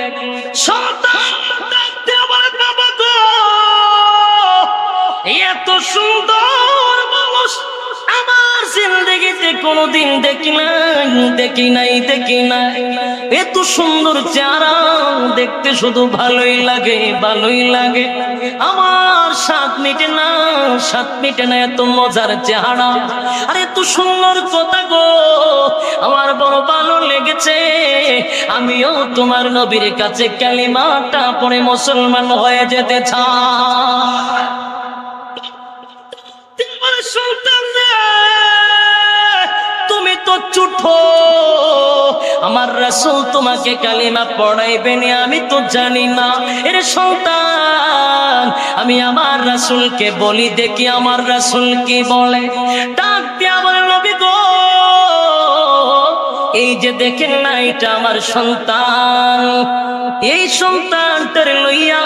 সন্তান ডাক দিয়া বলে, বাবা গো এত সুন্দর মানুষ আমার জিন্দেগিতে কোনোদিন দেখি নাই, দেখি নাই, দেখি নাই। এত সুন্দর চেহারা দেখতে শুধু ভালোই লাগে, ভালোই লাগে। আমার স্বাদ মিটে না, স্বাদ মিটে না, এত মজার চেহারা আর এত সুন্দর কথা গো, আমার বড় ভালো লেগেছে। আমিও তোমার নবীর কাছে কালিমাটা পড়ে মুসলমান হয়ে যেতে চাই। তুমি তো চুঠো, আমার রাসূল তোমাকে কালিমা পড়াইবেন আমি তো জানি না। এর সন্তান, আমি আমার রাসূলকে বলি, দেখি আমার রাসূল কি বলে। ডাক দিয়া বলে, নবী গো এই যে দেখেন না, এটা আমার সন্তান, এই সন্তানটার লইয়া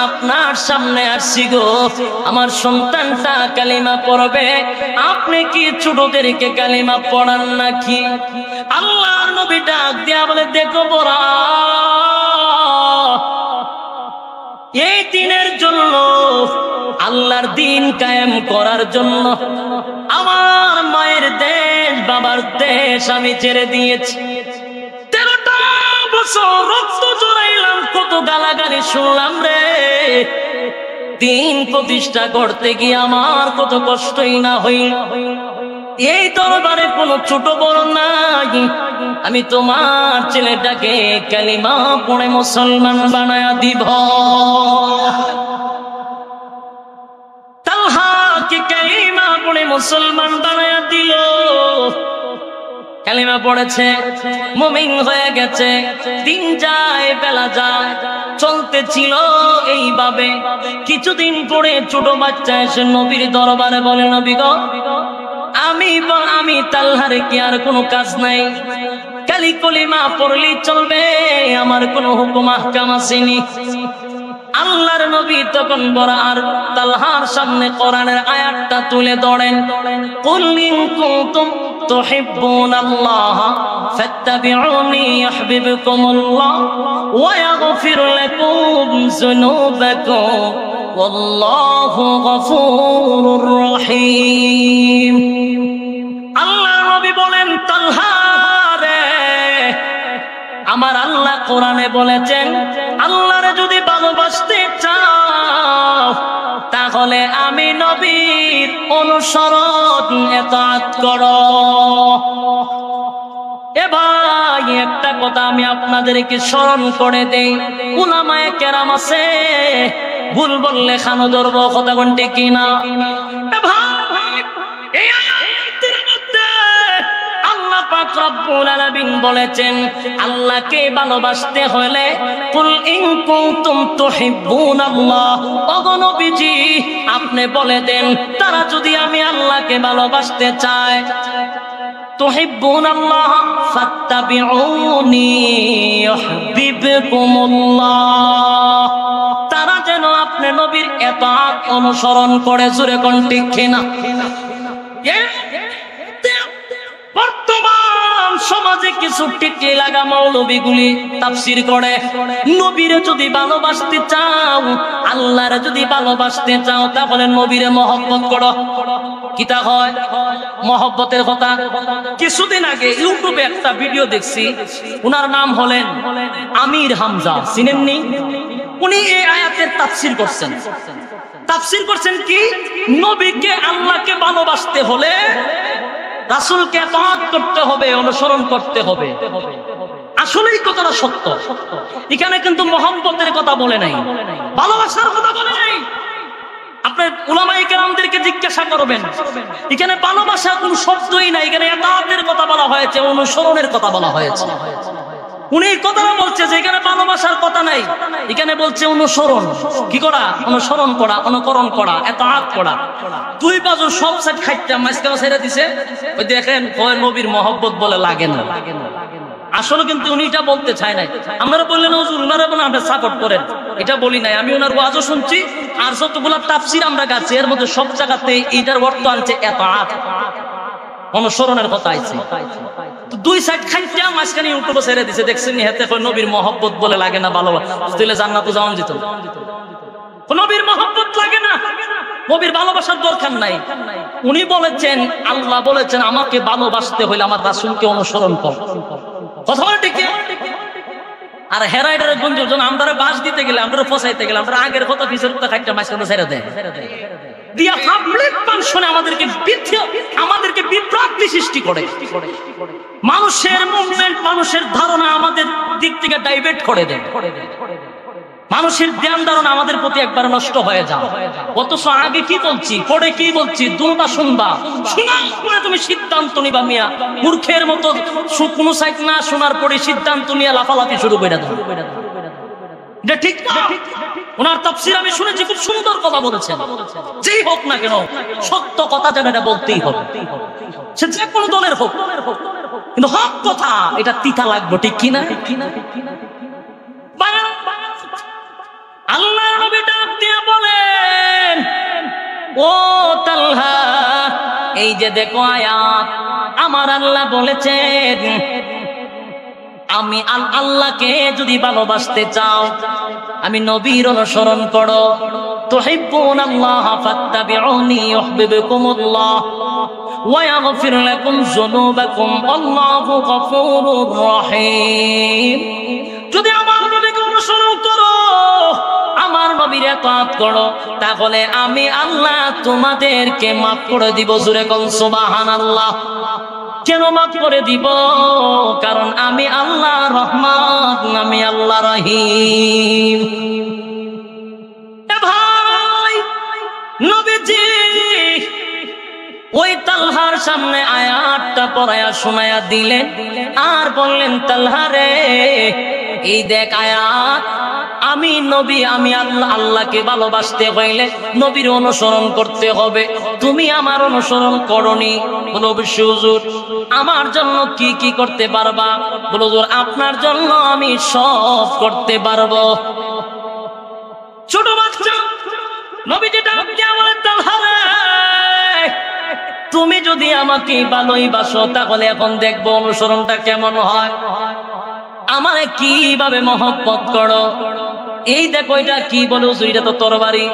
আপনার সামনে আসছি গো। আমার সন্তানটা কালিমা পড়বে, আপনি কি ছোটদেরকে কালিমা পড়ান নাকি? আল্লাহর নবী ডাক দিয়া বলে, দেখো বড়া, এই দিনের জন্য, আল্লাহর দিন কায়েম করার জন্য আমার মায়ের দেশ, বাবার দেশ আমি ছেড়ে দিয়েছি। 13টা বছর রক্ত জড়াইলাম, কত গালাগালি শুনলাম রে। দিন প্রতিষ্ঠা করতে গিয়ে আমার কত কষ্টই না হইল। এই দরবারে কোনো ছোট বড় নাই, আমি তোমার ছেলেটাকে কালিমা পড়ে মুসলমান বানায়া দিব। তালহাকে কালিমা পড়ে মুসলমান বানায়া দিল। কালিমা পড়েছে, মুমিন হয়ে গেছে। দিন যায় বেলা যায়, চলতে ছিল এইভাবে। কিছুদিন পরে ছোট বাচ্চা এসে নবীর দরবারে বলে, নবী গো আমি তালহার কি আর কোনো কাজ নাই? কালি কলিমা পড়লেই চলবে, আমার কোনো হুকুম আহকাম আসেনি। আল্লাহর নবী তখন বরার তালহার সামনে কোরআনের আয়াতটা তুলে ধরেন, কুল ইন কুনতুম তুহিব্বুনাল্লাহ ফাত্তাবিউনি ইউহিব্বুকুমুল্লাহ ওয়া ইয়াগফির লাকুম যুনুবাকুম ওয়াল্লাহু গফুরুর রহিম। আল্লাহর নবী বলেন, তালহা রে আমার আল্লাহ কোরআনে বলেছেন, আল্লাহরে যদি ভালোবাসতে চাও তাহলে আমি নবীর অনুসরণ ইতাআত করো। এ ভাই, একটা কথা আমি আপনাদেরকে স্মরণ করে দেই, উলামায়ে কেরাম আছে, ভুল বললে খানো ধরবো, কথা কোনটি কিনা? এ ভাই, এই আয়াতের মধ্যে আল্লাহ পাক রব্বুল আলামিন বলেছেন, আল্লাহকে ভালোবাসতে হলে কুল ইন কুনতুম তুহিব্বুনাল্লাহ, ওগো নবীজি আপনি বলে দেন, তারা যদি আমি আল্লাহকে ভালোবাসতে চায়, তুহিব্বুনাল্লাহ ফাত্তাবিউনি ইউহিব্বুকুমুল্লাহ, তারা যেন আপনি নবীর ইতাআত অনুসরণ করে। জোরে কোন ঠিক কিনা? বর্তমান সমাজে কিছু টিকলি লাগা মৌলবীগুলি তাফসীর করে, নবীরে যদি ভালোবাসতে চাও, আল্লাহরে যদি ভালোবাসতে চাও, তাহলে নবীরে মহব্বত করো। কিতা হয় মহব্বতের কথা? কিছুদিন আগে ইউটিউবে একটা ভিডিও দেখছি, উনার নাম হলেন আমির হামজা, চিনেননি? উনি এই আয়াতের তাফসীর করছেন। তাফসীর করছেন কি, নবীকে আল্লাহকে ভালোবাসতে হলে রাসূলকে ইতাআত করতে হবে, অনুসরণ করতে হবে। আসলেই কথাটা সত্য। এখানে কিন্তু মহব্বতের কথা বলে নাই, ভালোবাসার কথা বলে নাই। আপনার উলামায়ে কেরামদেরকে জিজ্ঞাসা করবেন, এখানে ভালোবাসা কোন শব্দই নাই, এখানে ইতাআতের কথা বলা হয়েছে, অনুসরণের কথা বলা হয়েছে। উনি কথাটা বলছে যে এখানে ভালোবাসার কথা নাই, এখানে বলছে অনুসরণ। কি করা? অনুসরণ করা, অনুকরণ করা, ইতাআত করা। দুই বাজু সব সাইড খাইটা মাঝখানে ছেড়ে দিছে। ওই দেখেন, ওই নবীর মহব্বত বলে লাগে না। আসলে কিন্তু উনি এটা বলতে চায় নাই। আপনারা বললেন হুজুর উনারা বলে আপনি সাপোর্ট করেন, এটা বলি নাই। আমি ওনার ওয়াজও শুনছি, আর যতগুলা তাফসীর আমরা গাছি এর মধ্যে সব জায়গাতে এটার অর্থ আনছে ইতাআত, অনুসরণের কথা আইছে। তো দুই সাইড খাইটা মাঝখানে ইউটিউবে ছেড়ে দিছে, দেখছেন হেতে কই নবীর মহব্বত বলে লাগে না, ভালোবাসা দিলে জান্নাতে যাওয়া যেত। নবীর মহব্বত লাগে না, নবীর ভালোবাসার দরকার নাই। উনি বলেছেন, আল্লাহ বলেছেন আমাকে ভালোবাসতে হইলে আমার রাসূলকে অনুসরণ কর। কথা বলে ঠিক? আর হেরাইডারে গুঞ্জন আমরা বাস দিতে গেলে, আমরা ফসাইতে গেলে, আমরা আগের কথা পিছের কথা খাইটা মাঝখানে ছেড়ে দেয় দিয়া পাবলিক ফাংশনে আমাদেরকে বিভ্রান্তি সৃষ্টি করে। মানুষের মুভমেন্ট, মানুষের ধারণা আমাদের দিক থেকে ডাইভার্ট করে দেয়। মানুষের ধ্যান ধারণা আমাদের প্রতি একবার নষ্ট হয়ে যায়। অথচ আগে কি বলছি, পরে কি বলছি, দুটা শুনবা, শোনার পরে তুমি সিদ্ধান্ত নিবা। মিয়া মূর্খের মতো কোনো সাইড না শোনার পরে সিদ্ধান্ত নিয়ে লাফালাফি শুরু করে দাও। এটা ঠিক না। ওনার তাফসীর আমি শুনেছি, খুব সুন্দর কথা বলেছেন। যেই হোক না কেন, সত্য কথা যেন এটা বলতেই হবে, সে যে কোনো দলের হোক, কিন্তু হক কথা এটা তিতা লাগবে, ঠিক কিনা? আল্লাহ নবী ডাক দিয়ে বলেন, ও তালহা, এই যে দেখো আয়াত, আমার আল্লাহ বলেছেন আমি আল্লাহকে যদি ভালোবাসতে চাও, আমি নবীর অনুসরণ করো। তুহিব্বুনাল্লাহ ফাত্তাবিউনি ইউহিব্বুকুমুল্লাহ ওয়া ইয়াগফির লাকুম যুনুবাকুম আল্লাহু গফুরুর রহিম। যদি আমার নবীকে অনুসরণ করো, আমার নবীর ইতাআত করো, তাহলে আমি আল্লাহ তোমাদেরকে মাফ করে দিব। জোরে কোন সুবহানাল্লাহ। কেন মাফ করে দিব? কারণ আমি আল্লাহ রহমান, আমি আল্লাহ রহিম। ভাই নবীজি ওই তালহার সামনে আয়াতটা পড়ায়া শোনায়া দিলেন, আর বললেন, তালহা রে, এই দেখ আয়াত, আমি নবী, আমি আল্লাহকে ভালোবাসতে হইলে নবীর অনুসরণ করতে হবে। তুমি আমার অনুসরণ করনি। বলো অবশ্যই হুজুর, আমার জন্য কি কি করতে পারবা? বলো হুজুর, আপনার জন্য আমি সব করতে পারবো। ছোট বাচ্চা নবীজি ডাক দিয়ে বলেন, তালহা রে, তুমি যদি আমাকে ভালোই বাসো, তাহলে এখন দেখবো অনুসরণটা কেমন হয়, আমারে কিভাবে মহব্বত করো। এই দেখো, এটা কি? বলে হুজুর, এটা তো তরবারি।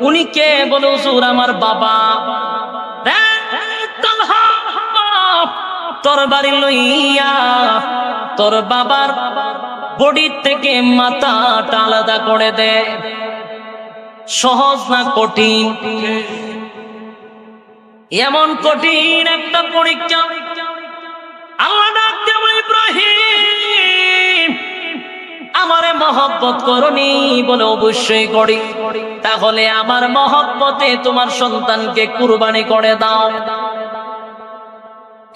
উনি কে? বলে হুজুর, আমার বাবা। তরবারি লইয়া তোর বাবার বডি থেকে মাথাটা আলাদা করে দে। সহজ না কঠিন? এমন কঠিন একটা পরীক্ষা। আল্লাহ ডাক দেব, ইব্রাহিম আমারে মহব্বত করনি? বলে অবশ্যই করি। তাহলে আমার মহব্বতে তোমার সন্তানকে কুরবানি করে দাও।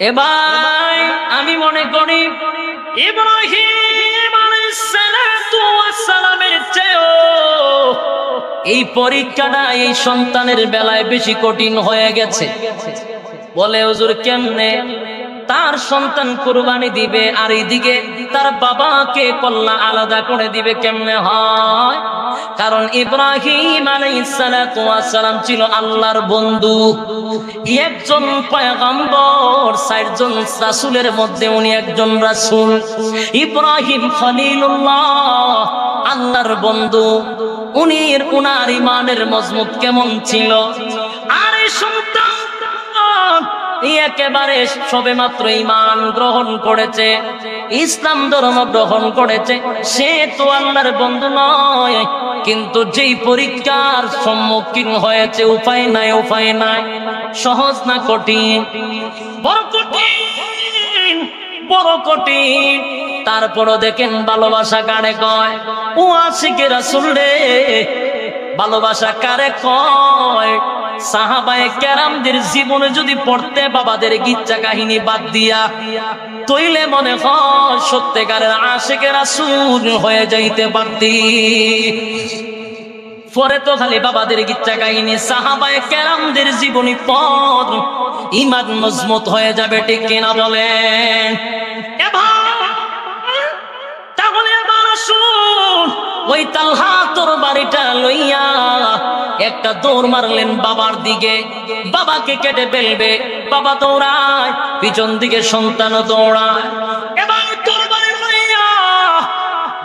এবার আমি মনে করি ইব্রাহিম আলাইহিস সালাতু ওয়াস সালামের চেয়েও এই পরীক্ষাটা এই সন্তানের বেলায় বেশি কঠিন হয়ে গেছে। বলে হুজুর কেমনে? তার সন্তান কুরবানি দিবে আর এইদিকে তার বাবাকে কল্লা আলাদা করে দিবে, কেমনে হয়? কারণ ইব্রাহিম আলাইহিস সালাতু ওয়াস সালাম ছিল আল্লাহর বন্ধু, একজন পয়গম্বর, ৬০ জন রাসূলের মধ্যে উনি একজন রাসূল। ইব্রাহিম খলিলুল্লাহ, আল্লাহর বন্ধু। উনার ইমানের মজবুত কেমন ছিল! আর এই সন্তান একেবারে সবে মাত্র ঈমান গ্রহণ করেছে, ইসলাম ধর্ম গ্রহণ করেছে, সে তো আল্লাহর বন্ধু নয়। কিন্তু যেই পরীক্ষার সম্মুখীন হয়েছে, উপায় নাই, উপায় নাই। সহজ না কঠিন? বড় কঠিন, বড় কঠিন। তারপরও দেখেন ভালোবাসা কারে কয়? ও আশিকে রাসূল রে, ভালোবাসা কারে কয়? সাহাবায়ে কেরামদের জীবনে যদি পড়তে বাবাদের গিচ্ছা কাহিনী বাদ দিয়া, তইলে মনে হয় সত্যিকারের আশিকে রাসূল হয়ে যাইতে পারতি। পরে তো খালি বাবাদের গিচ্ছা কাহিনী, সাহাবায়ে কেরামদের জীবনী পড়, ঈমান মজবুত হয়ে যাবে। ঠিক কিনা বলেন? তাহলে এবার আসুন, ওই তালহা তোর বাড়িটা লইয়া একটা দৌড় মারলেন বাবার দিকে, বাবাকে কেটে ফেলবে। বাবা দৌড়ায়, পিছন দিকে সন্তান দৌড়ায়। এবার তোর বাড়ি লইয়া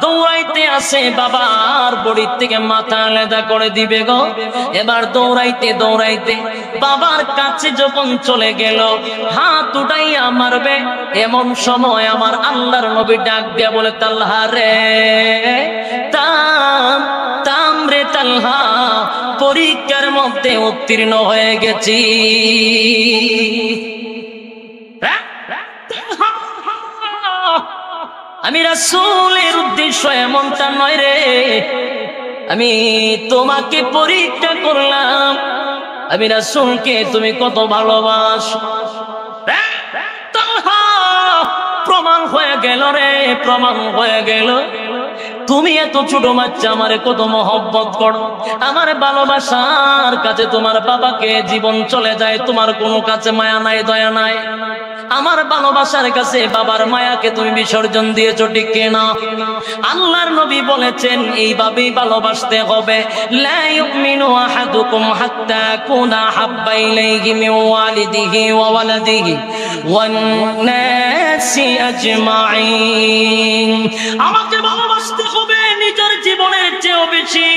দৌড়াইতে আসে, বাবার বড়ির থেকে মাথা আলাদা করে দিবে গো। এবার দৌড়াইতে দৌড়াইতে বাবার কাছে যখন চলে গেল, হাত উঠাইয়া মারবে, এমন সময় আমার আল্লাহর নবী ডাক দিয়া বলে, তালহা রে, তাম রে তালহা, পরীক্ষার মধ্যে উত্তীর্ণ হয়ে গেছি। আমি রাসূলের উদ্দেশ্য এমনটা নয় রে, আমি তোমাকে পরীক্ষা করলাম, আমি রাসূলকে তুমি কত ভালোবাসো। প্রমাণ হয়ে গেল রে, প্রমাণ হয়ে গেল। তুমি এত ছোট বাচ্চা, আমারে কত মহব্বত করো। আমার ভালোবাসার কাছে তোমার বাবাকে জীবন চলে যায়, তোমার কোনো কাছে মায়া নাই, দয়া নাই। আমার ভালোবাসার কাছে বাবার মায়াকে তুমি বিসর্জন দিয়েছো, ঠিক কিনা? আল্লাহর নবী বলেছেন এইভাবেই ভালোবাসতে হবে। লা ইউমিনু আহাদুকুম হাত্তা কুনা হাব্বা ইলাইহি মিন ওয়ালিদিহি ওয়া ওয়ালাদিহি ওয়ান নাসি আজমাইন। আমাকে ভালোবাসতে হবে নিজের জীবনের চেয়েও বেশি,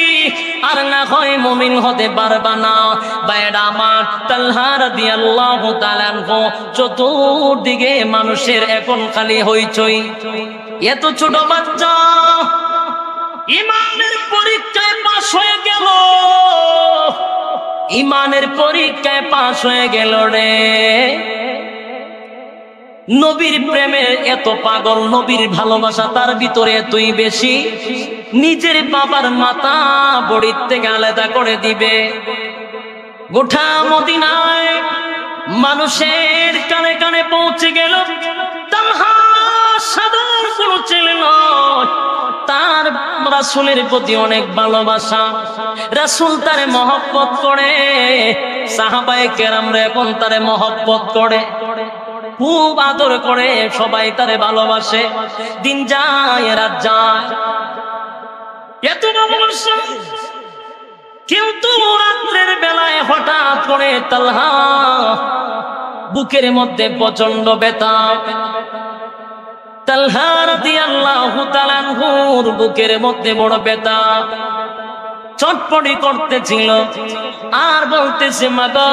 আর না হয় মুমিন হতে পারবা না। ভাইরা আমার, তালহা রাদিয়াল্লাহু তাআলা আনহু, চতুর্দিকে মানুষের এখন খালি হইচই। এত ছোট বাচ্চা ইমানের পরীক্ষায় পাশ হয়ে গেল, ইমানের পরীক্ষায় পাশ হয়ে গেল রে। নবীর প্রেমে এত পাগল, নবীর ভালোবাসা তার ভিতরে এতই বেশি, নিজের বাবার মাথা বড়ির থেকে আলাদা করে দিবে। গোটা মদিনায় মানুষের কানে কানে পৌঁছে গেল, তালহা সাধারণ কোন ছেলে নয়, তার রাসূলের প্রতি অনেক ভালোবাসা, রাসূল তারে মহব্বত করে, সাহাবায়ে কেরামরা এখন তারে মহব্বত করে, খুব আদর করে, সবাই তারে ভালোবাসে। দিন যায় রাত যায়, এত ভালোবাসা। কিন্তু রাত্রের বেলায় হঠাৎ করে তালহা বুকের মধ্যে প্রচন্ড ব্যথা। তালহা রাদিয়াল্লাহু তাআলা আনহুর বুকের মধ্যে বড় ব্যথা, ছটফটি করতেছিল আর বলতেছে, মা গো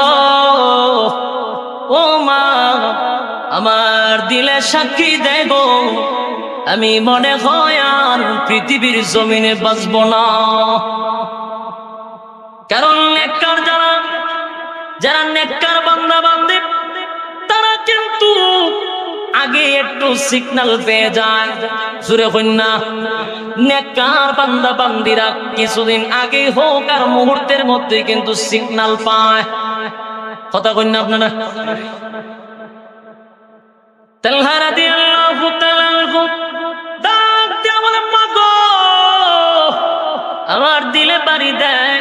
ও মা, আমার দিলে সাক্ষী দেয় গো, আমি মনে হয় আর পৃথিবীর জমিনে বাঁচব না। কারণ নেককার যারা নেককার বান্দা বান্দী, তারা কিন্তু আগে একটু সিগন্যাল পেয়ে যায়। জোরে কন্যা, নেককার বান্দা বান্দিরা কিছুদিন আগে হোক আর মুহূর্তের মধ্যে কিন্তু সিগন্যাল পায়। কথা কন্যা আপনারা। তালহা রাদিয়াল্লাহু তাআলা ডাক দিয়ে বলে, মা গো, আমার দিলে বাড়ি দেয়,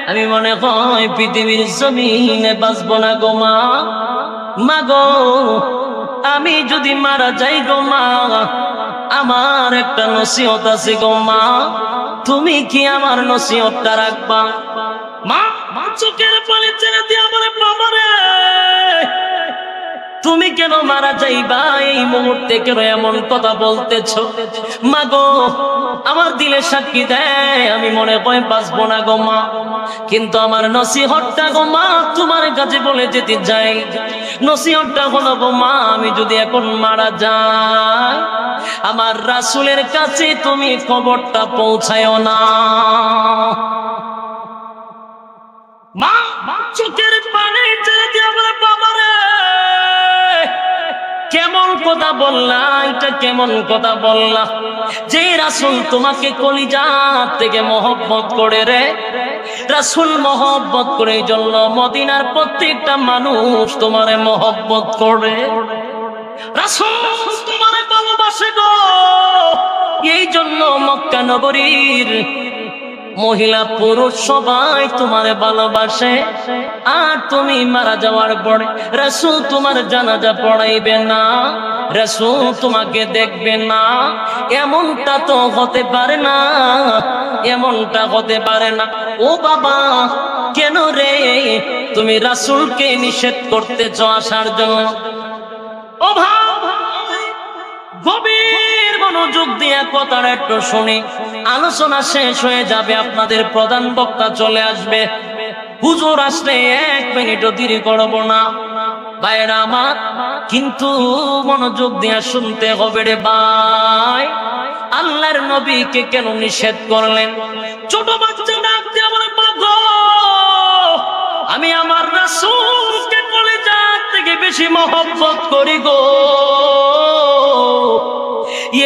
আমি মনে হয় পৃথিবীর জমিনে বাঁচব না গো মা। মা গো, আমি যদি মারা যাই গো মা, আমার একটা নসিহত আছে গো মা, তুমি কি আমার নসিহতটা রাখবা? মা চোখের পানি ছেড়ে দিয়ে বলে, বাবা রে, তুমি কেন মারা যাইবা এই মুহূর্তে, কেন এমন কথা বলতেছো? মা গো, আমার দিলে সাক্ষী দেয়, আমি মনে হয় বাঁচবো না গো মা, কিন্তু আমার নসিহতটা গো মা তোমার কাছে বলে যেতে যাই। নসিহতটা হলো গো মা, আমি যদি এখন মারা যাই, আমার রাসূলের কাছে তুমি খবরটা পৌঁছায়ও না। মা চোখের পানি ছেড়ে দিয়ে বলে, বাবা রে, কেমন কথা বললা, এটা কেমন কথা বললা? যে রাসূল তোমাকে কলিজা থেকে মহব্বত করে রে, রাসূল মহব্বত করে, এই জন্য মদিনার প্রত্যেকটা মানুষ তোমারে মহব্বত করে। রাসূল তোমারে ভালোবাসে গো, এই জন্য মক্কা নগরীর মহিলা পুরুষ সবাই তোমারে ভালোবাসে। আর তুমি মারা যাওয়ার পরে রাসূল তোমার জানাজা পড়াইবে না, রাসূল তোমাকে দেখবে না, এমনটা তো হতে পারে না, এমনটা হতে পারে না। ও বাবা, কেন রে তুমি রাসূলকে নিষেধ করতেছ আসার জন্য? ও ভাই, গভীর মনোযোগ দিয়ে কথাটা একটু শুনি, আলোচনা শেষ হয়ে যাবে, আপনাদের প্রধান বক্তা চলে আসবে। হুজুর আসলে 1 মিনিটও দেরি করব না ভাইরা আমার, কিন্তু মনোযোগ দিয়ে শুনতে হবে রে ভাই। আল্লাহর নবীকে কেন নিষেধ করলেন? ছোট বাচ্চা ডাক দিয়ে বলে, মা গো, আমি আমার রাসূলকে কলিজা থেকে বেশি মহব্বত করি গো,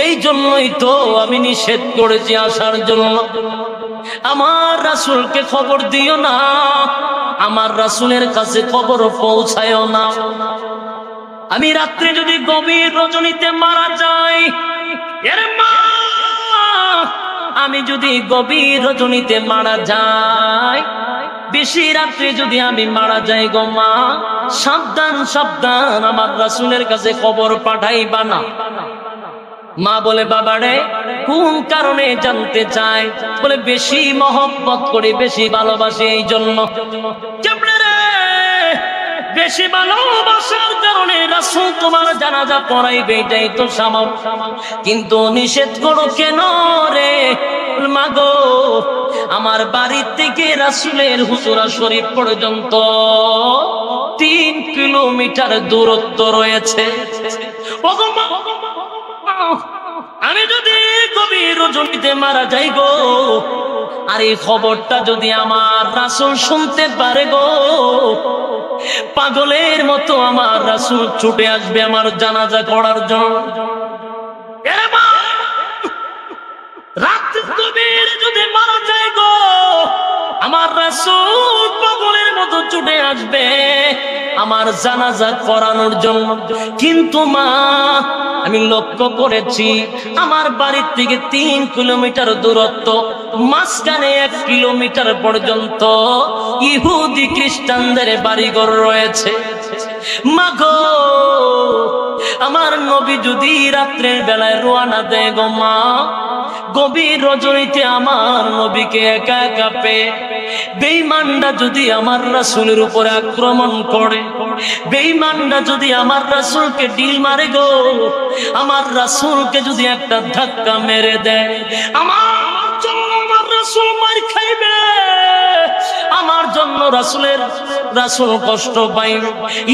এই জন্যই তো আমি নিষেধ করেছি আসার জন্য। আমার রাসূলকে খবর দিও না, আমার রাসূলের কাছে খবর পৌঁছায়ও না। আমি রাত্রে যদি গভীর রজনীতে মারা যাই, এর মা, আমি যদি গভীর রজনীতে মারা যাই, বেশি রাত্রে যদি আমি মারা যাই গো মা, সাবধান সাবধান, আমার রাসূলের কাছে খবর পাঠাইবা না। মা বলে, বাবা রে, কোন কারণে জানতে চাই? বলে, বেশি মহব্বত করি, বেশি ভালোবাসি, এই জন্য। কেমনে রে? বেশি ভালোবাসার কারণে রাসূল তোমার জানাজা পড়াইবে, এটাই তো স্বাভাবিক, কিন্তু নিষেধ করো কেন রে? মা গো, আমার বাড়ি থেকে রাসূলের হুজরা শরীফ পর্যন্ত 3 কিলোমিটার দূরত্ব রয়েছে। আমি যদি গভীর রজনীতে মারা যাই গো, আর এই খবরটা যদি আমার রাসূল শুনতে পারে গো, পাগলের মতো আমার রাসূল ছুটে আসবে আমার জানাজা করার জন্য। রাত্রে গভীর যদি মারা যায় গো, আমার রাসূল পাগলের মতো ছুটে আসবে আমার জানাজা করানোর জন্য। কিন্তু মা, আমি লক্ষ্য করেছি আমার বাড়ির থেকে 3 কিলোমিটার দূরত্ব, মাঝখানে 1 কিলোমিটার পর্যন্ত ইহুদি খ্রিস্টানদের বাড়িঘর রয়েছে। মা গো, আমার নবী যদি রাত্রের বেলায় রওনা দেয় গো মা, গভীর রজনীতে আমার নবীকে একা একা পেয়ে বেঈমানরা যদি আমার রাসূলের উপরে আক্রমণ করে, বেঈমানরা যদি আমার রাসূলকে ঢিল মারে গো, আমার রাসূলকে যদি একটা ধাক্কা মেরে দেয়, আমার রাসূল মার খাইবে। আমার জন্য রাসূল কষ্ট পাইবে,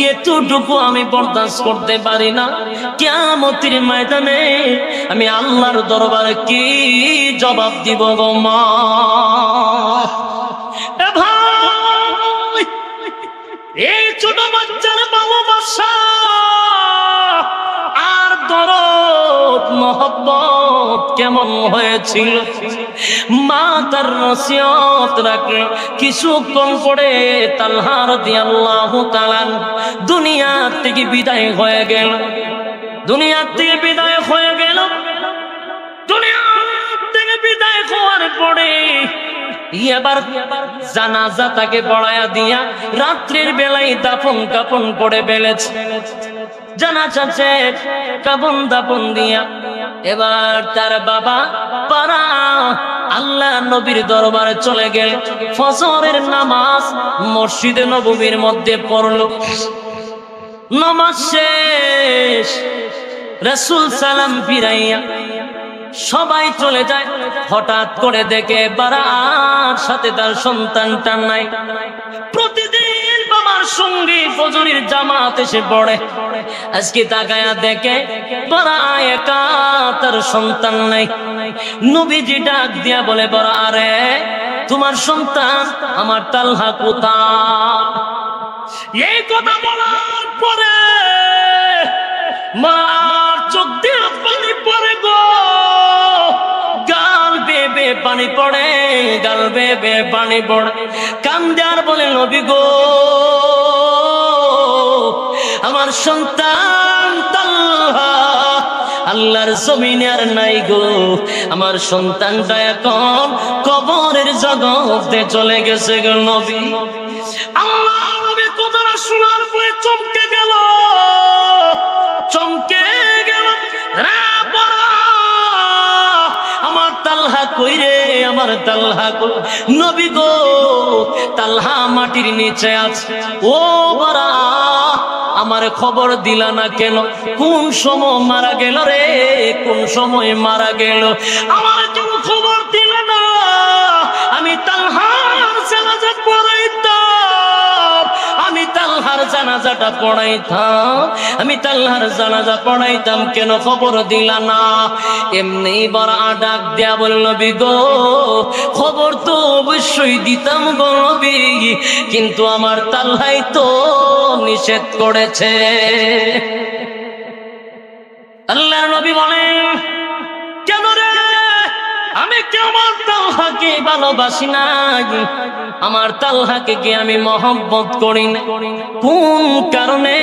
এতটুকু আমি বরদাস্ত করতে পারি না। কিয়ামতের ময়দানে আমি আল্লাহর দরবারে কি জবাব দিব গো মা? এ ভাই, এই ছোট বাচ্চার ভালোবাসা আর দরদ মহব্বত কেমন হয়েছিল। মা তার নসিহত রাখল, কিছুক্ষণ পরে তালহা রাদিয়াল্লাহু তাআলা দুনিয়া থেকে বিদায় হয়ে গেল। দুনিয়া থেকে বিদায় হয়ে গেল। দুনিয়া থেকে বিদায় হওয়ার পরে এবার জানাজা তাকে পড়ায়া দিয়া রাত্রির বেলায় দাফন কাফন করে ফেলেছে। জানাজা শেষ, কাফন দাফন দিয়া এবার তার বাবা পারা আল্লাহ নবীর দরবারে চলে গেল। ফজরের নামাজ মসজিদে নববীর মধ্যে পড়লো। নামাজ শেষ, রাসূল সালাম ফিরাইয়া সবাই চলে যায়। হঠাৎ করে দেখে বারার সাথে তার সন্তানটা নাই। প্রতিদিন বাবার সঙ্গে ফজরের জামাত এসে পড়ে, আজকে তাকায়া দেখে বারা একা, তার সন্তান নাই। নবীজি ডাক দিয়া বলে, বারা আরে তোমার সন্তান আমার তালহা কোথায়? এই কথা বলার পরে মার চোখ দিয়ে পানি পড়ে গো, গাল বেয়ে পানি পড়ে, গাল বেয়ে পানি পড়ে। কান্দে আর বলে, নবী গো আমার সন্তান তালহা আল্লাহর জমিনে আর নাই গো, আমার সন্তানটা এখন কবরের জগতে চলে গেছে গো নবী। আল্লাহ নবী কথাটা শোনার পরে চমকে গেল, চমকে গেল। আমার তালহা কই রে, আমার তালহা কই? নবী গো তালহা মাটির নিচে আছে। ও বারা আমার খবর দিলা না কেন? কোন সময় মারা গেল রে, কোন সময় মারা গেল? আমার কেন খবর দিলা না? আমি তালহার জানাজা পড়াইতাম, আমি তালহার জানাজাটা পড়াইতাম, আমি তালহার জানাজা পড়াইতাম, কেন খবর দিলা না? এমনি বারা ডাক দেয়া বলল, নবী গো খবর তো অবশ্যই দিতাম গো নবী, কিন্তু আমার তালহাই তো নিষেধ করেছে। আল্লাহর নবী বলেন, কেন রে? আমি কি আমার তালহাকে ভালোবাসি না? আমার তালহাকে কি আমি মহব্বত করি না? কোন কারণে,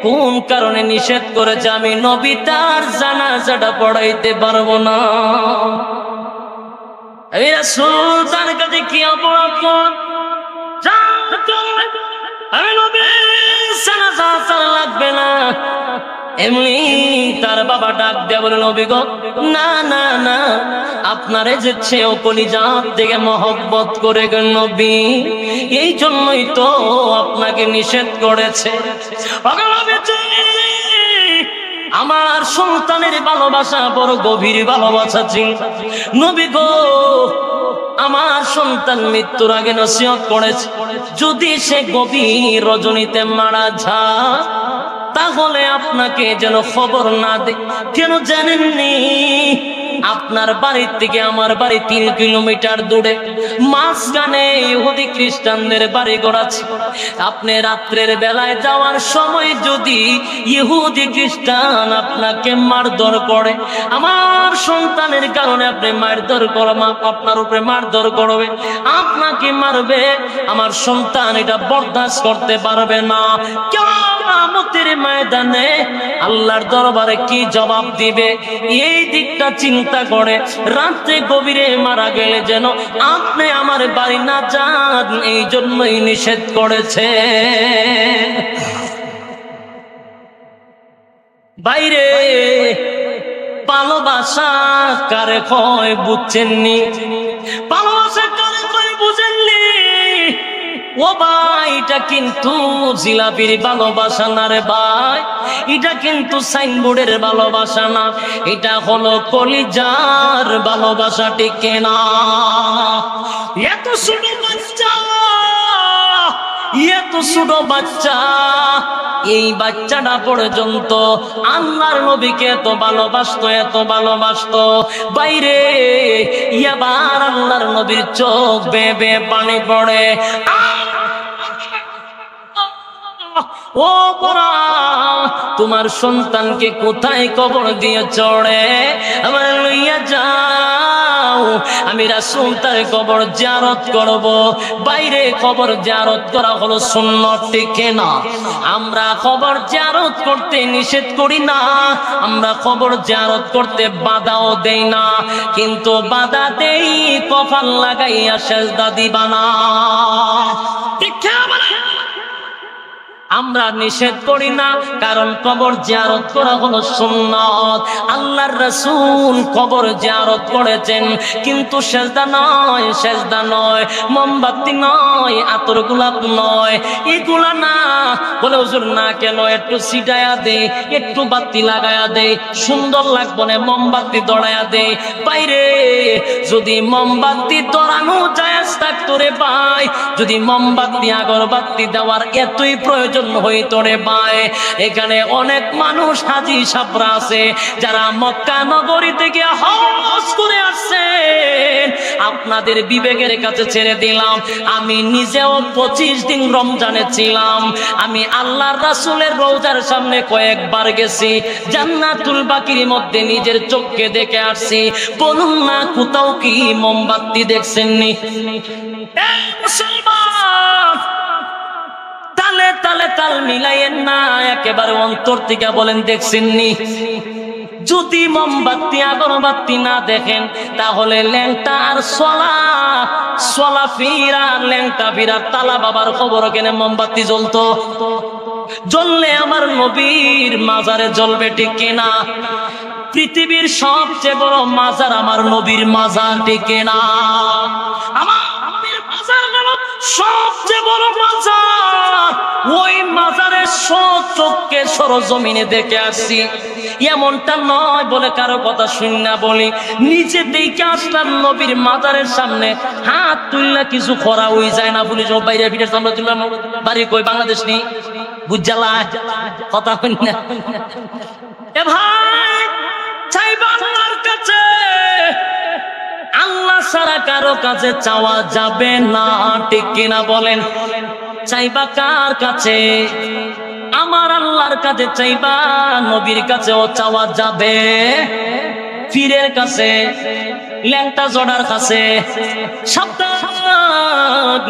কোন কারণে নিষেধ করেছে? আমি নবী তার জানাজাটা পড়াইতে পারবো না। এই রাসূল তার কাছে কি অপরাধ কর? আমি নবী জানাজা লাগবে না। এমনি তার বাবা ডাক দেয়া বলে, নবী গো না না না, আপনারে যে ছেও কলিজা থেকে মহব্বত করে গেল নবী, এই জন্যই তো আপনাকে নিষেধ করেছে। আমার সন্তানের ভালোবাসা বড় গভীর ভালোবাসা ছিল। নবী গো আমার সন্তান মৃত্যুর আগে নসিহত করেছে, যদি সে গভীর রজনীতে মারা যায় তাহলে আপনাকে যেন খবর না দে। কেন জানেননি? আপনার বাড়ির থেকে আমার বাড়ি 3 কিলোমিটার দূরে, মাঝখানে ইহুদি খ্রিস্টানদের বাড়ি ঘর আছে। আপনি রাত্রের বেলায় যাওয়ার সময় যদি ইহুদি খ্রিস্টান আপনাকে মারধর করে, আমার সন্তানের কারণে আপনি মারধর করবে, আপনার উপরে মারধর করবে, আপনাকে মারবে, আমার সন্তান এটা বরদাস্ত করতে পারবে না। কিয়ামতের ময়দানে আল্লাহর দরবারে কি জবাব দিবে এই দিকটা চিন্তা করে রাতে গভীরে মারা গেলে যেন আপনি আমার বাড়ি না যান, এই জন্যই নিষেধ করেছে। বাইরে ভালোবাসা কারে কয় বুঝছেননি? ভালোবাসা কারে কয় বুঝেননি? ও ভাই, এটা কিন্তু জিলাপির ভালোবাসা না রে ভাই, এটা কিন্তু সাইনবোর্ডের ভালোবাসা না, এটা হলো কলিজার ভালোবাসা, ঠিক না? এত ছোট বাচ্চা, এত ছোট বাচ্চা, এই বাচ্চাটা পর্যন্ত আল্লাহর নবীকে এত ভালোবাসতো, এত ভালোবাসতো। বাইরে এবার আল্লাহর নবীর চোখ বেয়ে বেয়ে পানি পড়ে। ও বড়া, তোমার সন্তানকে কোথায় কবর দিয়ে চড়ে আমার লইয়া যাও, আমি রাসূল তার কবর জিয়ারত করব। বাইরে কবর জিয়ারত করা হলো সুন্নাত, ঠিক না? আমরা কবর জিয়ারত করতে নিষেধ করি না, আমরা কবর জিয়ারত করতে বাধাও দেই না, কিন্তু বাধা দেই কপাল লাগাইয়া সেজদা দিবা না, ঠিক না? আমরা নিষেধ করি না, কারণ কবর জিয়ারত করা হলো সুন্নাত। আল্লাহর রাসূল কবর জিয়ারত করেছেন, কিন্তু সেজদা নয়, সেজদা নয়, মোমবাতি নয়, আতর গোলাপ নয়, এগুলা না। বলে হুজুর না কেন, একটু ছিটায়া দে, একটু বাতি লাগায়া দে, সুন্দর লাগবে না, মোমবাতি দড়ায়া দে। বাইরে যদি মোমবাতি দড়ানো জায়েজ থাকতো রে ভাই, যদি মোমবাতি আগরবাতি দেওয়ার এতই প্রয়োজন হইতো রে ভাই, এখানে অনেক মানুষ হাজী সাবরা আছে যারা মক্কা নগরী থেকে হজ করে আসছে। আপনাদের বিবেকের কাছে ছেড়ে দিলাম, আমি নিজেও 25 দিন রমজানে ছিলাম। আমি আল্লাহর রাসূলের রওজার সামনে কয়েকবার গেছি, জান্নাতুল বাকির মধ্যে নিজের চোখকে দেখে আসছি। বলুন না, কোথাও কি মোমবাতি দেখছেননি? মুসলমান, তালে তালে তাল মিলাইয়েন না, একেবারে অন্তর থেকে বলেন দেখছেননি? যদি মোমবাতি আগরবাতি না দেখেন, তাহলে ল্যাংটা আর সলা ফিরা, ল্যাংটা ফিরা তালা বাবার খবর কেনে মোমবাতি জ্বলতো, জ্বললে আমার নবীর মাজারে জ্বলবে, ঠিক কিনা? পৃথিবীর সবচেয়ে বড় মাজার আমার নবীর মাজার, ঠিক কিনা? আমার নবীর মাজার হলো সবচেয়ে বড় মাজার। ওই মাজারের চোখকে সরজমিনে দেখে আসছি। এমনটা নয় বলে কারো কথা শুনি না বলি, নিচে দেখে আসলাম নবীর মাজারের সামনে হাত তুললা কিছু করা হয়ে যায় না, পুলিশ বাইরে ভিড়ের সামনে তুললাম। বাড়ি কই? বাংলাদেশ নেই, বুঝালা কথা হই না। এ ভাই, চাইবা আল্লাহর কাছে, আল্লাহ ছাড়া কারো কাছে চাওয়া যাবে না, ঠিক কিনা বলেন? চাইবা কার কাছে? আমার আল্লাহর কাছে চাইবা, নবীর কাছেও চাওয়া যাবে, পীরের কাছে, ল্যাংটা জোড়ার কাছে, সাবধান,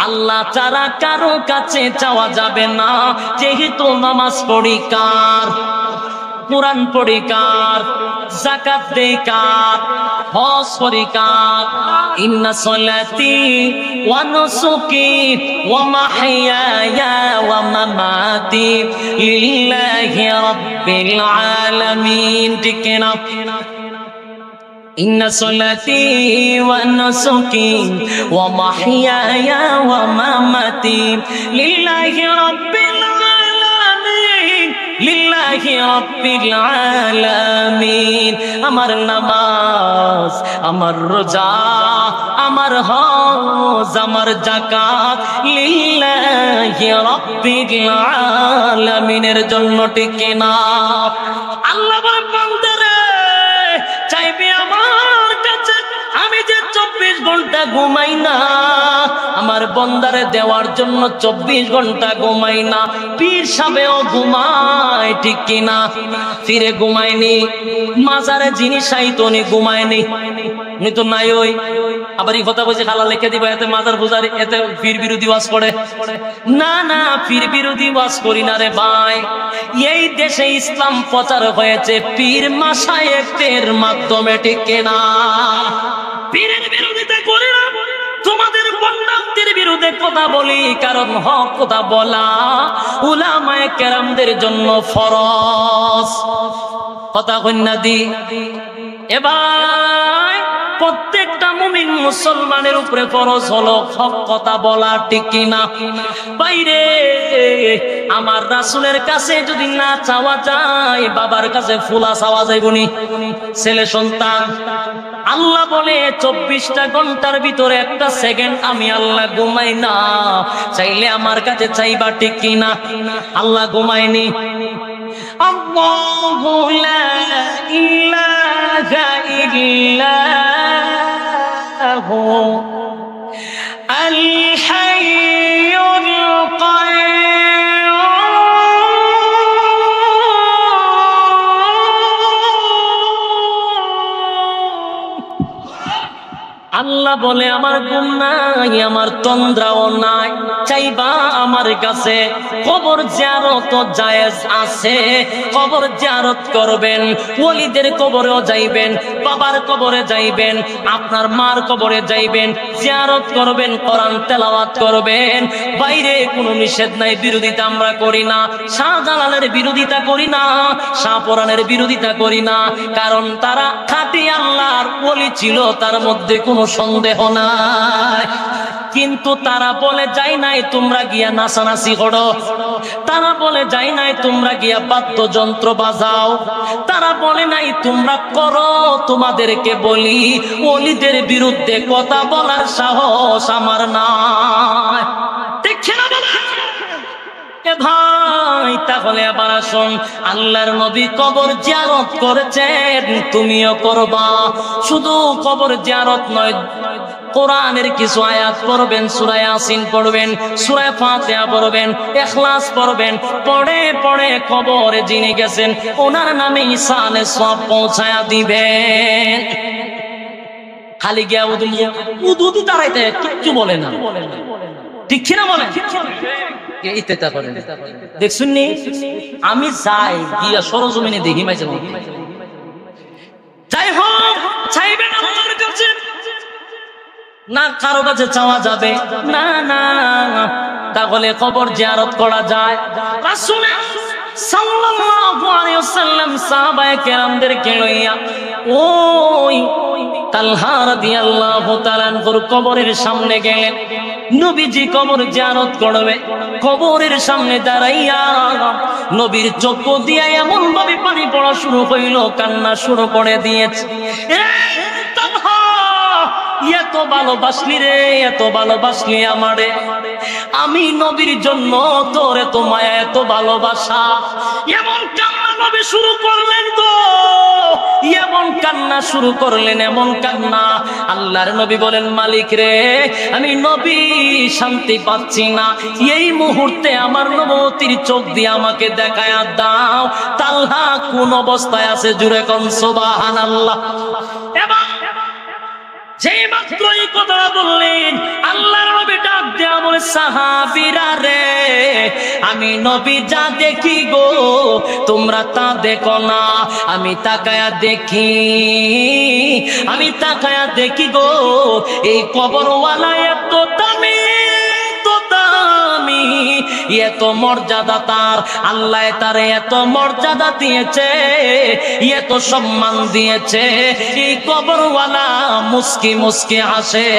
আল্লাহ ছাড়া কারো কাছে চাওয়া যাবে না। যেহেতু নামাজ পড়ি কার, কুরআন পড়ি কার, যাকাত দেই কার, হজ করি কার, ইন্না সলাতি ওয়া নুসুকি ওয়া মাহইয়ায়া ওয়া মামাতি লিল্লাহি রাব্বিল আলামিন, ঠিক না? ইন্না সলাতি ওয়া নুসুকি ওয়া মাহইয়ায়া ওয়া মামাতি লিল্লাহি রাব্বিল আলামিন, লিল্লাহি রাব্বিল আলামিন। আমার নামাজ, আমার রোজা, আমার হজ, আমার যাকাত লিল্লাহি রাব্বিল আলামিনের জন্য, ঠিক না? আল্লাহ বলেন, বান্দারে চাইবি আমার কাছে, আমি যে 24 ঘন্টা ঘুমাই না, আমার বন্দারে দেওয়ার জন্য 24 ঘন্টা ঘুমাই না। পীর সাহেবও ঘুমায়, ঠিক কিনা? ফিরে ঘুমায়নি, মাজারে জিনিস আইতনি ঘুমায়নি, উনি তো নাই। ওই আবার এই কথা বলছে খালা লিখে দিবা, এতে মাজার পূজারি, এতে পীর বিরোধী ওয়াজ করে। না না, পীর বিরোধী ওয়াজ করি না রে ভাই। এই দেশে ইসলাম প্রচার হয়েছে পীর মাশায়েখদের মাধ্যমে, ঠিক কিনা? পীরের বিরোধিতা করি না, তোমাদের বন্দাদের বিরুদ্ধে কথা বলি, কারণ হক কথা বলা উলামায়ে কেরামদের জন্য ফরজ। কথা কন্যা দি এবার প্রত্যেকটা মুমিন মুসলমানের উপরে ফরজ হলো হক কথা বলা, ঠিক কিনা? বাইরে আমার রাসূলের কাছে যদি না চাওয়া যায়, বাবার কাছে ফুলা চাওয়া যাইবনি। ছেলে সন্তান, আল্লাহ বলে 24টা ঘন্টার ভিতরে একটা সেকেন্ড আমি আল্লাহ ঘুমাই না, চাইলে আমার কাছে চাইবা ঠিক কিনা? আল্লাহ ঘুমায়নি। আল্লাহু লা ইলাহা ইল্লাহু আল হাইয়ুল কাইয়্যুম। আল্লাহ বলে আমার ঘুম নাই, আমার তন্দ্রাও নাই, চাইবা আমার কাছে। কবর জিয়ারত জায়েজ আছে, কবর জিয়ারত করবেন, ওলিদের কবরেও যাইবেন, বাবার কবরে যাইবেন, আপনার মার কবরে যাইবেন, জিয়ারত করবেন, কোরআন তেলাওয়াত করবেন। বাইরে কোনো নিষেধ নাই, বিরোধিতা আমরা করি না। শাহজালালের বিরোধিতা করি না, শাহপরানের বিরোধিতা করি না, কারণ তারা খাঁটি আল্লাহর ওলি ছিল, তার মধ্যে কোনো সন্দেহ নাই। কিন্তু তারা বলে যাই নাই তোমরা গিয়া নাচানাচি করো, তারা বলে যাই নাই তোমরা গিয়া বাদ্যযন্ত্র বাজাও, তারা বলে নাই তোমরা করো। তোমাদেরকে বলি, ওলিদের বিরুদ্ধে কথা বলার সাহস আমার নাই। দেখছে না ভাই? তাহলে আবার আসুন, আল্লাহর নবী কবর জিয়ারত করেছেন, তুমিও করবা। শুধু কবর জিয়ারত নয়, কোরআনের কিছু আয়াত পড়বেন, সূরা ইয়াসিন পড়বেন, সূরা ফাতিহা পড়বেন, ইখলাস পড়বেন। পড়ে পড়ে কবরে যিনি গেছেন ওনার নামে ইসালে সওয়াব পৌঁছায়া দিবেন। খালি গিয়া উদু দাঁড়াইতে কিচ্ছু বলে না, ঠিক কিনা বলেন? দেখছেন নি, আমি যাই গিয়া সরজমিনে দেখি মাইছে যাই হোক, চাইবেন আল্লাহর কাছে না, কারো কাছে চাওয়া যাবে না। না, তাহলে কবর জিয়ারত করা যায়। রাসূল সাল্লাল্লাহু আলাইহি ওয়াসাল্লাম সাহাবায়ে কেরামদেরকে লইয়া ওই তালহা রাদিয়াল্লাহু তাআলা আনহুর কবরের সামনে গেলেন। নবীজি কবর জিয়ারত করবে, কবরের সামনে দাঁড়াইয়া নবীর চোখ দিয়া এমন ভাবে পানি পড়া শুরু হইল, কান্না শুরু করে দিয়েছে। এত ভালোবাসলি রে, এত ভালোবাসলি আমারে, আমি নবীর জন্য তোর এত মায়া, এত ভালোবাসা। এমন কান্না নবী শুরু করলেন গো, এমন কান্না শুরু করলেন, এমন কান্না। আল্লাহর নবী বলেন, মালিক রে, আমি নবী শান্তি পাচ্ছি না, এই মুহূর্তে আমার নবতীর চোখ দিয়ে আমাকে দেখায়া দাও, তালহা কোন অবস্থায় আছে, জুড়ে কোন সুবহানাল্লাহ। এবং যেই মাত্র এই কথাটা বললেন, আল্লাহর নবী ডাক দেয়া বলে, সাহাবীরা রে, আমি নবী যা দেখি গো তোমরা তা দেখো না। আমি তাকায়া দেখি, আমি তাকায়া দেখি গো এই কবরওয়ালা এত দামি, এত দামি, এত মর্যাদা তার, আল্লাহ তার এত মর্যাদা দিয়েছে, এত সম্মান দিয়েছে, এই কবরওয়ালা মুস্কি মুস্কি হাসে।